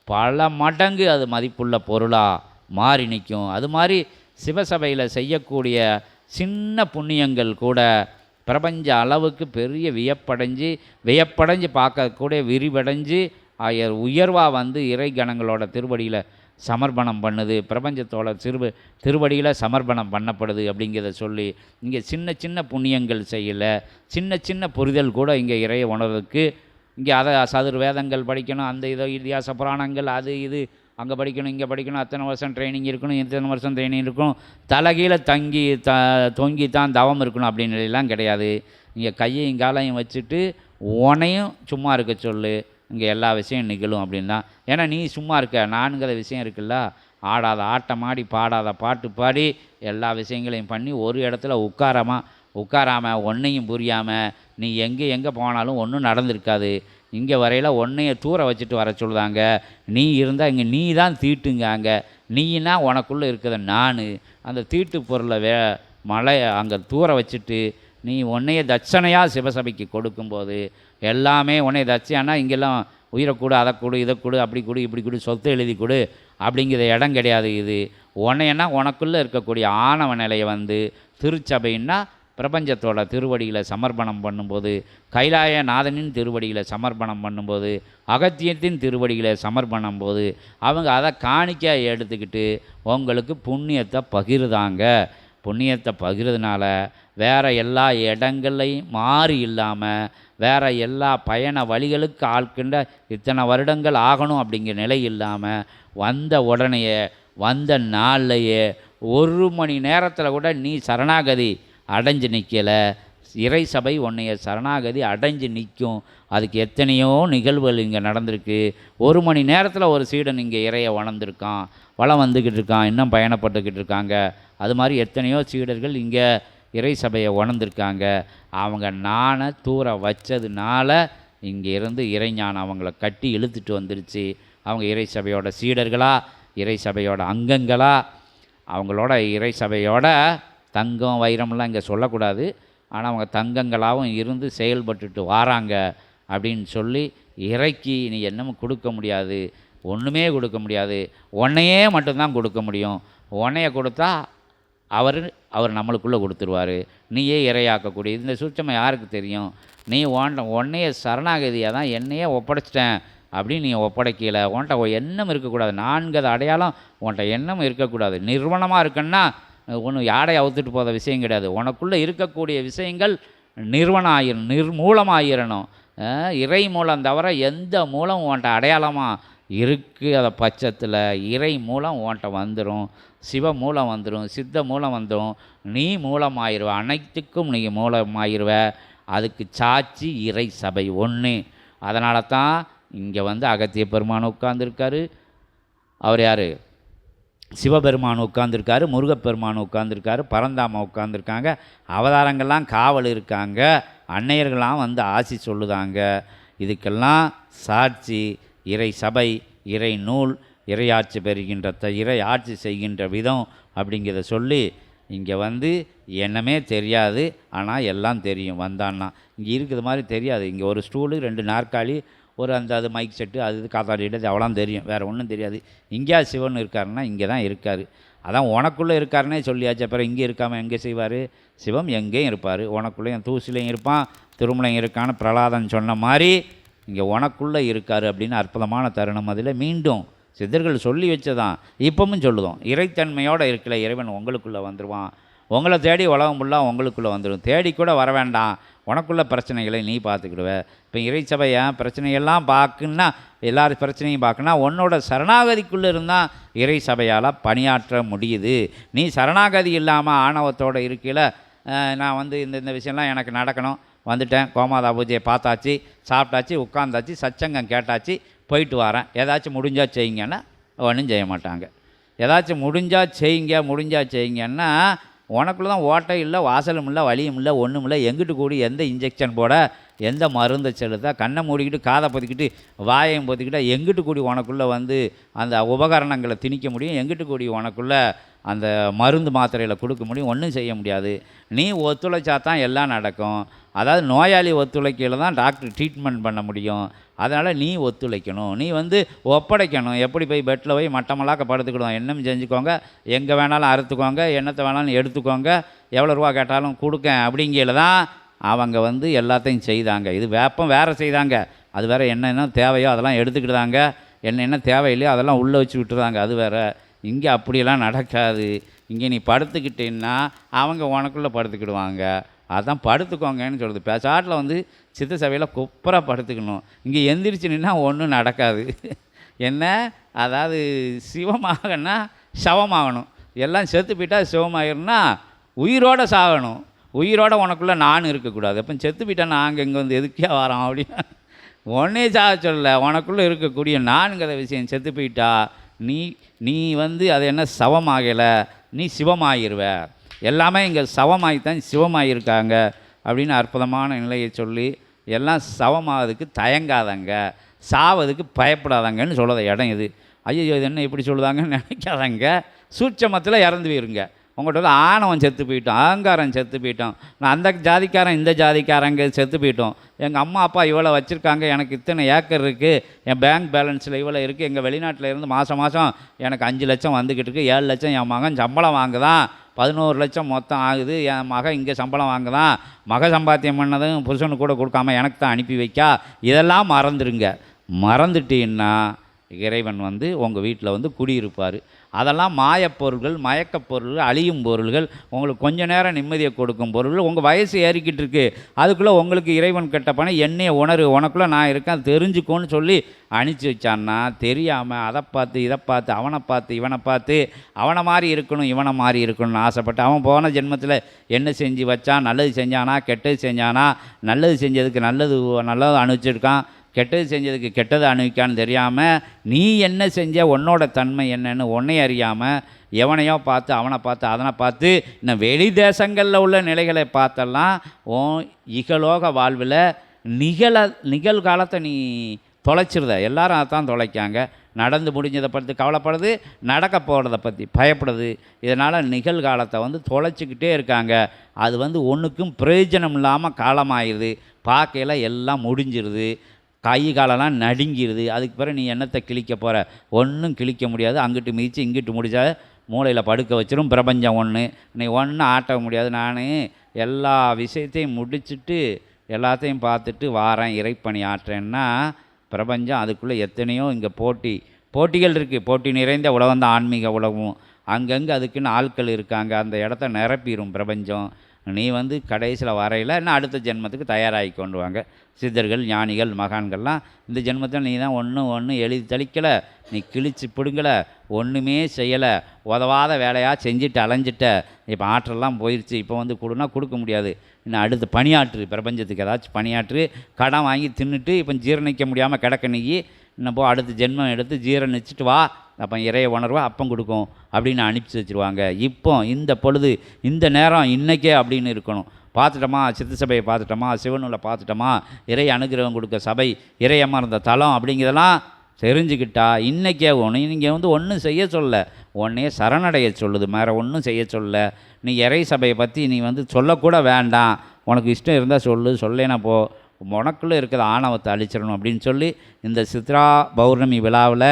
A: பல மடங்கு அது மதிப்புள்ள பொருளாக மாறி நிற்கும். அது மாதிரி சிவசபையில் செய்யக்கூடிய சின்ன புண்ணியங்கள் கூட பிரபஞ்ச அளவுக்கு பெரிய வியப்படைஞ்சு பார்க்கக்கூடிய விரிவடைஞ்சு உயர்வாக இறை கணங்களோட திருவடியில் சமர்ப்பணம் பண்ணுது, பிரபஞ்சத்தோட திருவடியில் சமர்ப்பணம் பண்ணப்படுது. அப்படிங்கிறத சொல்லி இங்கே சின்ன சின்ன புண்ணியங்கள் செய்யலை, சின்ன சின்ன புரிதல் கூட இங்கே இறையை உணர்றதுக்கு, இங்கே அதை சதுர்வேதங்கள் படிக்கணும், அந்த இதிகாச புராணங்கள் அது இது அங்கே படிக்கணும், இங்கே படிக்கணும், அத்தனை வருஷம் ட்ரைனிங் இருக்கணும், இத்தனை வருஷம் ட்ரைனிங் இருக்கணும், தலைகீழ தொங்கி தான் தவம் இருக்கணும் அப்படின்னு எல்லாம் கிடையாது. இங்கே கையையும் காலையும் வச்சுட்டு உனையும் சும்மா இருக்க சொல்லு, இங்கே எல்லா விஷயம் நிகழும் அப்படின்னு தான். ஏன்னா நீ சும்மா இருக்க, நானுங்கிற விஷயம் இருக்குல்ல, ஆடாத ஆட்டம் ஆடி பாடாத பாட்டு பாடி எல்லா விஷயங்களையும் பண்ணி ஒரு இடத்துல உட்காராமல் ஒன்றையும் புரியாமல் நீ எங்கே போனாலும் ஒன்றும் நடந்திருக்காது. இங்கே வரையில் ஒன்றைய தூர வச்சுட்டு வர சொல்லுதாங்க. நீ இருந்தால் இங்கே நீ தான் தீட்டுங்காங்க. நீனா உனக்குள்ளே இருக்கிறத நான் அந்த தீட்டு பொருளை மலை அங்கே தூர வச்சுட்டு நீ உன்னைய தட்சணையாக சிவசபைக்கு கொடுக்கும்போது எல்லாமே உன்னைய தட்சணைனா இங்கெல்லாம் உயிரை கொடு, அதை கொடு, இதை கொடு, அப்படி கொடு, இப்படி கொடு, சொத்தை எழுதி கொடு அப்படிங்கிற இடம் கிடையாது. இது உன்னையன்னா உனக்குள்ளே இருக்கக்கூடிய ஆணவ நிலையை திருச்சபைன்னா பிரபஞ்சத்தோட திருவடியில் சமர்ப்பணம் பண்ணும்போது, கைலாயநாதனின் திருவடியில் சமர்ப்பணம் பண்ணும்போது, அகத்தியத்தின் திருவடியில் சமர்ப்பணம் போது அவங்க அதை காணிக்க எடுத்துக்கிட்டு உங்களுக்கு புண்ணியத்தை பகிர்தாங்க. புண்ணியத்தை பகிர்றதுனால வேறு எல்லா இடங்களையும் மாறி இல்லாமல் வேறு எல்லா பயண வழிகளுக்கு ஆட்கின்ற இத்தனை வருடங்கள் ஆகணும் அப்படிங்கிற நிலை இல்லாமல் வந்த உடனேயே வந்த நாள்லையே 1 மணி நேரத்தில் கூட நீ சரணாகதி அடைஞ்சு நிற்கலை. இறை சபை உன்னைய சரணாகதி அடைஞ்சு நிற்கும். அதுக்கு எத்தனையோ நிகழ்வுகள் இங்கே நடந்திருக்கு. 1 மணி நேரத்தில் ஒரு சீடன் இங்கே இறையை வளர்ந்துருக்கான், வளம் வந்துக்கிட்டு இருக்கான், இன்னும் பயணப்பட்டுக்கிட்டு இருக்காங்க. அது மாதிரி எத்தனையோ சீடர்கள் இங்கே இறை சபையை உணர்ந்திருக்காங்க. அவங்க நானை தூர வச்சதுனால இங்கே இருந்து இறைஞானம் அவங்கள கட்டி இழுத்துட்டு வந்துருச்சு. அவங்க இறை சபையோட சீடர்களா, இறை சபையோட அங்கங்களா, அவங்களோட இறை சபையோட தங்கம் வைரம்லாம் இங்கே சொல்லக்கூடாது, ஆனால் அவங்க தங்கங்களாகவும் இருந்து செயல்பட்டுட்டு வாராங்க அப்படின்னு சொல்லி இறைக்கு நீ என்னமும் கொடுக்க முடியாது, ஒன்றுமே கொடுக்க முடியாது, உன்னையே மட்டும்தான் கொடுக்க முடியும். உன்னைய கொடுத்தா அவர் நம்மளுக்குள்ளே கொடுத்துருவார். நீயே இறையாக்கக்கூடிய இந்த சூட்சம் யாருக்கு தெரியும்? நீ உன்னைய சரணாகதியாக தான் என்னையே ஒப்படைச்சிட்டேன் அப்படின்னு நீ ஒப்படைக்கலை. உன்ட்ட எண்ணம் இருக்கக்கூடாது, 4 அடையாளம் உன்ட்ட எண்ணம் இருக்கக்கூடாது. நிர்வாணமாக இருக்குன்னா ஒன்று யாடையை அவுத்துட்டு போகிற விஷயம் கிடையாது. உனக்குள்ளே இருக்கக்கூடிய விஷயங்கள் நிர்மூலமாகிடணும். இறை மூலம் தவிர எந்த மூலம் உன்ட்ட அடையாளமாக இருக்குது அதை பட்சத்தில் இறை மூலம் உன்ட்ட வந்துடும், சிவ மூலம் வந்துடும், சித்த மூலம் வந்துடும், நீ மூலமாயிருவ, அனைத்துக்கும் நீ மூலமாயிருவ. அதுக்கு சாட்சி இறை சபை ஒன்று. அதனால தான் இங்கே வந்து அகத்திய பெருமான் உட்கார்ந்துருக்காரு, அவர் யார், சிவபெருமான் உட்கார்ந்துருக்காரு, முருகப்பெருமான் உட்கார்ந்துருக்காரு, பரந்தாம உட்கார்ந்துருக்காங்க, அவதாரங்கள்லாம் காவல் இருக்காங்க, அன்னையர்கள்லாம் வந்து ஆசி சொல்லுதாங்க. இதுக்கெல்லாம் சாட்சி இறை சபை, இறை நூல், இறையாட்சி பெறுகின்ற இறை ஆட்சி செய்கின்ற விதம் அப்படிங்கிறத சொல்லி இங்கே வந்து என்னமே தெரியாது, ஆனால் எல்லாம் தெரியும். வந்தான்னா இங்கே இருக்கிற மாதிரி தெரியாது. இங்கே ஒரு ஸ்டூலு, 2 நாற்காலி, ஒரு அது மைக் செட்டு, அது காத்தாடிட்டு அவ்வளோ தெரியும், வேறு ஒன்றும் தெரியாது. இங்கேயா சிவன் இருக்காருன்னா இங்கே தான் இருக்கார். அதான் உனக்குள்ளே இருக்காருன்னே சொல்லியாச்சு. அப்புறம் இங்கே இருக்காமல் எங்கே செய்வார்? சிவம் எங்கேயும் இருப்பார், உனக்குள்ளேயும் தூசிலையும் இருப்பான், திருமலையும் இருக்கான்னு பிரலாதன் சொன்ன மாதிரி இங்கே உனக்குள்ளே இருக்கார் அப்படின்னு அற்புதமான தருணம். அதில் மீண்டும் சித்தர்கள் சொல்லி வச்சதான் இப்பவும் சொல்லுதோம், இறைத்தன்மையோடு இருக்கல இறைவன் உங்களுக்குள்ளே வந்துடுவான், உங்களை தேடி உலகம் ஃபுல்லாக உங்களுக்குள்ளே வந்துடும், தேடி கூட வர வேண்டாம், உனக்குள்ள பிரச்சனைகளை நீ பார்த்துக்கிடுவ. இப்போ இறைச்சபை பிரச்சனையெல்லாம் பார்க்குன்னா, எல்லாரும் பிரச்சனையும் பார்க்குன்னா, உன்னோட சரணாகதிக்குள்ளே இருந்தால் இறை சபையால் பணியாற்ற முடியுது. நீ சரணாகதி இல்லாமல் ஆணவத்தோடு இருக்கையில் நான் வந்து இந்த விஷயம்லாம் எனக்கு நடக்கணும், வந்துட்டேன், கோமாதா பூஜையை பார்த்தாச்சு, சாப்பிட்டாச்சு, உட்காந்தாச்சு, சச்சங்கம் கேட்டாச்சு, போயிட்டு வரேன், ஏதாச்சும் முடிஞ்சால் செய்யுங்கன்னா ஒன்றும் செய்ய மாட்டாங்க. ஏதாச்சும் முடிஞ்சால் செய்யுங்கன்னா உனக்குள்ள தான் ஓட்டை இல்லை, வாசலும் இல்லை, வலியும் இல்லை, ஒன்றும் இல்லை, எங்கிட்டு கூடி எந்த இன்ஜெக்ஷன் போட, எந்த மருந்தை செலுத்த, கண்ணை மூடிக்கிட்டு காதை பொத்திக்கிட்டு வாயையும் பொத்திக்கிட்ட எங்கிட்டு கூடி உனக்குள்ளே வந்து அந்த உபகரணங்களை திணிக்க முடியும், எங்கிட்டு கூடி உனக்குள்ளே அந்த மருந்து மாத்திரையில் கொடுக்க முடியும், ஒன்றும் செய்ய முடியாது. நீ ஒத்துழைச்சா தான் எல்லாம் நடக்கும். அதாவது நோயாளி ஒத்துழைக்கையில் தான் டாக்டர் ட்ரீட்மெண்ட் பண்ண முடியும். அதனால் நீ ஒத்துழைக்கணும், நீ வந்து ஒப்படைக்கணும். எப்படி போய் பெட்டில் போய் மட்டமல்லாக்க படுத்துக்கிடுவோம், என்னம் செஞ்சுக்கோங்க, எங்கே வேணாலும் அறுத்துக்கோங்க, என்னத்தை வேணாலும் எடுத்துக்கோங்க, எவ்வளோ ரூபா கேட்டாலும் கொடுக்கேன் அப்படிங்கையில் தான் அவங்க வந்து எல்லாத்தையும் செய்தாங்க. இது வேப்பம் வேறு செய்தாங்க, அது வேறு என்னென்ன தேவையோ அதெல்லாம் எடுத்துக்கிட்டாங்க, என்ன தேவையில்லையோ அதெல்லாம் உள்ளே வச்சு விட்டுருதாங்க, அது வேறு. இங்கே அப்படியெல்லாம் நடக்காது. இங்கே நீ படுத்துக்கிட்டேன்னா அவங்க உனக்குள்ளே படுத்துக்கிடுவாங்க. அதான் படுத்துக்கோங்கன்னு சொல்லுது. பேசாட்டில் வந்து சித்த சபையில் குப்பராக படுத்துக்கணும். இங்கே எந்திரிச்சு நின்னா ஒன்றும் நடக்காது. என்ன, அதாவது சிவமாகனா சவமாகணும், எல்லாம் செத்து போயிட்டால் சிவமாகிருன்னா உயிரோடு சாகணும், உயிரோடு உனக்குள்ளே நான் இருக்கக்கூடாது. அப்போ செத்து போயிட்டா நாங்கள் இங்கே வந்து எதுக்கே வரோம் அப்படின்னா ஒன்றே சாக சொல்ல, உனக்குள்ளே இருக்கக்கூடிய நான்கிற விஷயம் செத்து போயிட்டா நீ வந்து அது என்ன சவமாகலை, நீ சிவமாகிருவ. எல்லாமே இங்கே சவமாகித்தான் சிவமாகிருக்காங்க அப்படின்னு அற்புதமான நிலையை சொல்லி எல்லாம் சவமாகிறதுக்கு தயங்காதங்க, சாவதுக்கு பயப்படாதங்கன்னு சொல்லுற இடம் இது. ஐயோ இது என்ன இப்படி சொல்லுதாங்கன்னு நினைக்காதங்க, சூட்சமத்தில் இறந்து போயிருங்க. உங்கள்கிட்ட வந்து ஆணவம் செத்து போயிட்டோம், அகங்காரம் செத்து போயிட்டோம், நான் அந்த ஜாதிக்காரன் இந்த ஜாதிக்காரங்க செத்து போயிட்டோம், எங்கள் அம்மா அப்பா இவ்வளோ வச்சுருக்காங்க, எனக்கு இத்தனை ஏக்கர் இருக்குது, என் பேங்க் பேலன்ஸில் இவ்வளோ இருக்குது, எங்கள் வெளிநாட்டில் இருந்து மாதம் எனக்கு 5 லட்சம் வந்துக்கிட்டு இருக்குது, 7 லட்சம் என் மகன் சம்பளம் வாங்குதான், 11 லட்சம் மொத்தம் ஆகுது, என் மகன் இங்கே சம்பளம் வாங்குதான், மக சம்பாத்தியம் பண்ணதும் புருஷனுக்கு கூட கொடுக்காம எனக்கு தான் அனுப்பி வைக்கா. இதெல்லாம் மறந்துடுங்க. மறந்துட்டீங்கன்னா இறைவன் வந்து உங்கள் வீட்டில் வந்து குடியிருப்பார். அதெல்லாம் மாயப்பொருள்கள், மயக்கப் பொருள்கள், அழியும் பொருள்கள், உங்களுக்கு கொஞ்ச நேரம் நிம்மதியை கொடுக்கும் பொருள்கள். உங்கள் வயசு ஏறிக்கிட்டு இருக்கு, அதுக்குள்ளே உங்களுக்கு இறைவன் கெட்ட பண்ண என்னையை உணரு, உனக்குள்ளே நான் இருக்கேன் தெரிஞ்சுக்கோன்னு சொல்லி அனுப்பிச்சி வச்சான்னா தெரியாமல் அதை பார்த்து இதை பார்த்து அவனை பார்த்து இவனை பார்த்து அவனை மாதிரி இருக்கணும் இவனை மாதிரி இருக்கணும்னு ஆசைப்பட்டு அவன் போன ஜென்மத்தில் என்ன செஞ்சு வச்சான், நல்லது செஞ்சானா கெட்டது செஞ்சானா, நல்லது செஞ்சதுக்கு நல்லது அனுப்பிச்சிருக்கான், கெட்டது செஞ்சதுக்கு கெட்டது அனுபவிக்கான்னு தெரியாமல் நீ என்ன செஞ்ச, உன்னோட தன்மை என்னன்னு உன்னை அறியாமல் எவனையோ பார்த்து அவனை பார்த்து அதனை பார்த்து இன்னும் வெளி தேசங்களில் உள்ள நிலைகளை பார்த்தெல்லாம் இகலோக வாழ்வில் நிகழ்காலத்தை நீ தொலைச்சிருத. எல்லாரும் அதைத்தான் தொலைக்காங்க. நடந்து முடிஞ்சதை பற்றி கவலைப்படுது, நடக்க போகிறத பற்றி பயப்படுது. இதனால் நிகழ்காலத்தை வந்து தொலைச்சிக்கிட்டே இருக்காங்க. அது வந்து ஒன்றுக்கும் பிரயோஜனம் இல்லாமல் காலமாகிடுது. பார்க்கையில் எல்லாம் முடிஞ்சிருது, கை காலெல்லாம் நடுங்கிடுது. அதுக்கு பிறகு நீ என்னத்தை கிழிக்க போகிற, ஒன்றும் கிழிக்க முடியாது. அங்கிட்டு மிதித்து இங்கிட்டு முடிச்சா மூளையில் படுக்க வச்சிரும் பிரபஞ்சம் ஒன்று. நீ ஒன்றும் ஆட்ட முடியாது. நான் எல்லா விஷயத்தையும் முடிச்சுட்டு எல்லாத்தையும் பார்த்துட்டு வாரேன், இறைப்பணி ஆற்றேன்னா பிரபஞ்சம் அதுக்குள்ளே எத்தனையோ இங்கே போட்டிகள் இருக்குது. போட்டி நிறைந்த உலகம் தான் ஆன்மீக உலகம். அங்கங்கே அதுக்குன்னு ஆட்கள் இருக்காங்க. அந்த இடத்த நிரப்பிடும் பிரபஞ்சம். நீ வந்து கடைசியில் வரையில் இன்னும் அடுத்த ஜென்மத்துக்கு தயாராகி கொண்டு வாங்க. சித்தர்கள், ஞானிகள், மகான்கள்லாம் இந்த ஜென்மத்தில் நீ தான் ஒன்று எழுதி தெளிக்கலை, நீ கிழிச்சு பிடுங்கலை, ஒன்றுமே செய்யலை, உதவாத வேலையாக செஞ்சுட்டு அலைஞ்சிட்ட, இப்போ ஆற்றலாம் போயிடுச்சு, இப்போ வந்து கொடுனா கொடுக்க முடியாது, இன்னும் அடுத்து பணியாற்று, பிரபஞ்சத்துக்கு ஏதாச்சும் பணியாற்று, கடன் வாங்கி தின்னுட்டு இப்போ ஜீரணிக்க முடியாமல் கிடக்க நீ, இன்னும் போ அடுத்த ஜென்மம் எடுத்து ஜீரணிச்சிட்டு வா, அப்போ இறைய உணர்வா அப்பம் கொடுக்கும் அப்படின்னு அனுப்பிச்சி வச்சுருவாங்க. இப்போ இந்த பொழுது இந்த நேரம் இன்றைக்கே அப்படின்னு இருக்கணும். பார்த்துட்டோமா, சித்த சபையை பார்த்துட்டோமா, சிவனூலை பார்த்துட்டோமா, இறை அனுகிரகம் கொடுக்க சபை, இறை அமர்ந்த தலம் அப்படிங்கிறதெல்லாம் தெரிஞ்சுக்கிட்டா இன்றைக்கே ஒன்று நீங்கள் வந்து ஒன்றும் செய்ய சொல்ல, உன்னே சரணடைய சொல்லுது, வேறு ஒன்றும் செய்ய சொல்ல. நீ இறை சபையை பற்றி நீ வந்து சொல்லக்கூட வேண்டாம், உனக்கு இஷ்டம் இருந்தால் சொல்லு, சொல்லேனா போ, உனக்குள்ளே இருக்கிற ஆணவத்தை அழிச்சிடணும் அப்படின்னு சொல்லி இந்த சித்ரா பௌர்ணமி விழாவில்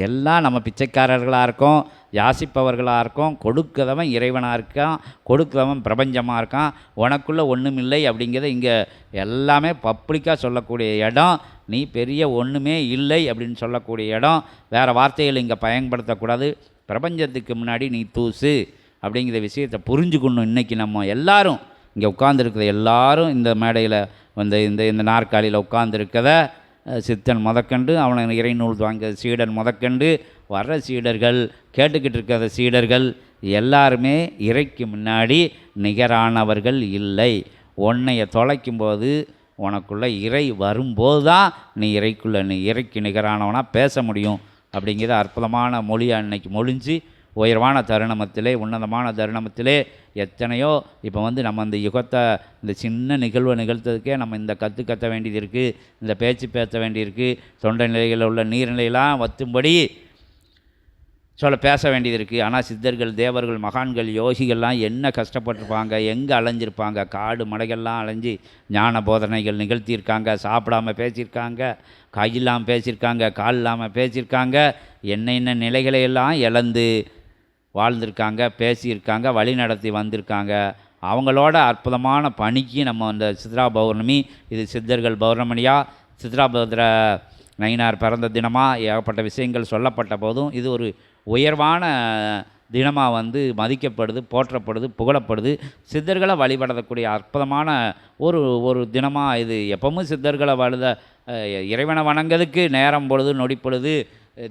A: எல்லாம் நம்ம பிச்சைக்காரர்களாக இருக்கோம், யாசிப்பவர்களாக இருக்கோம், கொடுக்கிறவன் இறைவனாக இருக்கான், கொடுக்கிறவன் பிரபஞ்சமாக இருக்கான், உனக்குள்ளே ஒன்றும் இல்லை அப்படிங்கிறத இங்கே எல்லாமே பப்ளிக்காக சொல்லக்கூடிய இடம். நீ பெரிய ஒன்றுமே இல்லை அப்படின்னு சொல்லக்கூடிய இடம். வேறு வார்த்தைகள் இங்கே பயன்படுத்தக்கூடாது. பிரபஞ்சத்துக்கு முன்னாடி நீ தூசு அப்படிங்கிற விஷயத்தை புரிஞ்சுக்கணும். இன்றைக்கி நம்ம எல்லாரும் இங்கே உட்கார்ந்துருக்கிற எல்லாரும் இந்த மேடையில் வந்து இந்த நாற்காலியில் உட்கார்ந்துருக்கத சித்தன் முதற்கண்டு, அவனை இறைநூல் வாங்க சீடன் முதற்கண்டு, வர்ற சீடர்கள், கேட்டுக்கிட்டு இருக்கிற சீடர்கள் எல்லாருமே இறைக்கு முன்னாடி நிகரானவர்கள் இல்லை. உன்னைய தொலைக்கும்போது உனக்குள்ளே இறை வரும்போது தான் நீ இறைக்கு நிகரானவனாக பேச முடியும் அப்படிங்கிற அற்புதமான மொழியாக அன்னைக்கு மொழிஞ்சு உயர்வான தருணமத்திலே, உன்னதமான தருணமத்திலே எத்தனையோ இப்போ வந்து நம்ம இந்த யுகத்தை இந்த சின்ன நிகழ்வை நிகழ்த்ததுக்கே நம்ம இந்த கற்ற வேண்டியது இருக்குது, இந்த பேச்சு பேச வேண்டியிருக்கு, தொண்டை நிலைகளில் உள்ள நீர்நிலையெல்லாம் வத்தும்படி பேச வேண்டியது இருக்குது. ஆனால் சித்தர்கள், தேவர்கள், மகான்கள், யோகிகள்லாம் என்ன கஷ்டப்பட்டுருப்பாங்க, எங்கே அலைஞ்சிருப்பாங்க, காடு மலைகள்லாம் அலைஞ்சி ஞான போதனைகள் நிகழ்த்தியிருக்காங்க, சாப்பிடாமல் பேசியிருக்காங்க, கையில்லாமல் பேசியிருக்காங்க, கால் இல்லாமல் பேசியிருக்காங்க, என்ன நிலைகளையெல்லாம் இழந்து வாழ்ந்திருக்காங்க, பேசியிருக்காங்க, வழி நடத்தி வந்திருக்காங்க. அவங்களோட அற்புதமான பணிக்கு நம்ம அந்த சித்ரா பௌர்ணமி, இது சித்தர்கள் பௌர்ணமியாக சித்ரா பௌர்ண நயினார் பிறந்த தினமாக ஏகப்பட்ட விஷயங்கள் சொல்லப்பட்ட போதும் இது ஒரு உயர்வான தினமாக வந்து மதிக்கப்படுது, போற்றப்படுது, புகழப்படுது. சித்தர்களை வழிபடக்கூடிய அற்புதமான ஒரு தினமாக இது. எப்பவும் சித்தர்களை இறைவனை வணங்கிறதுக்கு நேரம் பொழுது, நொடி பொழுது,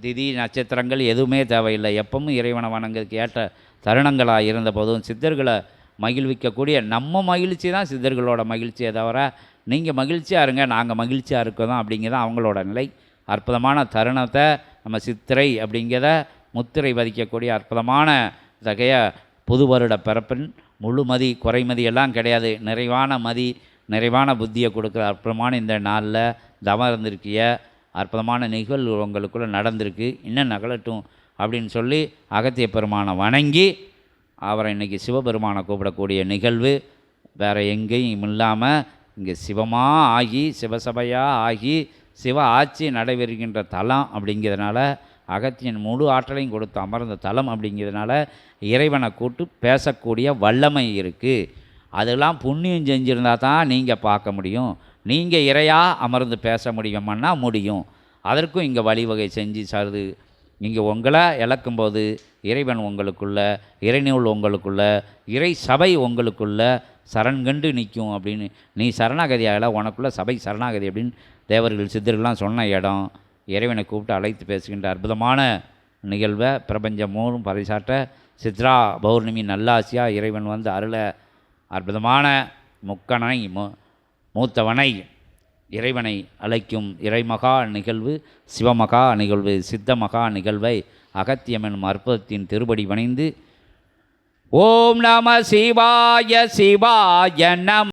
A: திதி நட்சத்திரங்கள் எதுவுமே தேவையில்லை. எப்பவும் இறைவனை வணங்கிறதுக்கு ஏற்ற தருணங்களாக இருந்த போதும் சித்தர்களை மகிழ்விக்கக்கூடிய நம்ம மகிழ்ச்சி தான் சித்தர்களோட மகிழ்ச்சியை தவிர, நீங்கள் மகிழ்ச்சியாக இருங்க, நாங்கள் மகிழ்ச்சியாக இருக்கோம் அப்படிங்கிறதான் அவங்களோட நிலை. அற்புதமான தருணத்தை நம்ம சித்திரை அப்படிங்கிறத முத்திரை பதிக்கக்கூடிய அற்புதமான தகைய புது வருட பிறப்பின் முழுமதி குறைமதி எல்லாம் கிடையாது, நிறைவான புத்தியை கொடுக்குற அற்புதமான இந்த நாளில் தவம் இருந்திருக்கிய அற்புதமான நிகழ்வு உங்களுக்குள்ளே நடந்திருக்கு. இன்னும் நகலட்டும் அப்படின்னு சொல்லி அகத்திய பெருமானை வணங்கி அவரை இன்றைக்கி சிவபெருமானை கூப்பிடக்கூடிய நிகழ்வு வேறு எங்கேயும் இல்லாமல் இங்கே சிவமாக ஆகி, சிவசபையாக ஆகி, சிவ ஆட்சி நடைபெறுகின்ற தலம் அப்படிங்கிறதுனால, அகத்தியன் முழு ஆற்றலையும் கொடுத்து அமர்ந்த தலம் அப்படிங்கிறதுனால இறைவனை கூட்டு பேசக்கூடிய வல்லமை இருக்குது. அதெல்லாம் புண்ணியம் செஞ்சுருந்தால் தான் நீங்கள் பார்க்க முடியும். நீங்கள் இறையாக அமர்ந்து பேச முடியுமான்னா முடியும். அதற்கும் இங்கே வழிவகை செஞ்சு சாருது. இங்கே உங்களை இழக்கும்போது இறைவன் உங்களுக்குள்ள, இறைநூல் உங்களுக்குள்ள, இறை சபை உங்களுக்குள்ள சரண்கண்டு நிற்கும் அப்படின்னு. நீ சரணாகதியாகல, உனக்குள்ள சபை சரணாகதி அப்படின்னு தேவர்கள் சித்தர்கள்லாம் சொன்ன இடம். இறைவனை கூப்பிட்டு அழைத்து பேசுகின்ற அற்புதமான நிகழ்வை பிரபஞ்சம் மூலம் பறைசாற்ற சித்ரா பௌர்ணமி நல்லாசியாக இறைவன் வந்து அருள அற்புதமான முக்கனை மூத்தவனை இறைவனை அழைக்கும் இறைமகா நிகழ்வு, சிவமகா நிகழ்வு, சித்தமகா நிகழ்வை அகத்தியம் எனும் அற்புதத்தின் திருப்படி வணைந்து ஓம் நம சிவாய சிவாய நம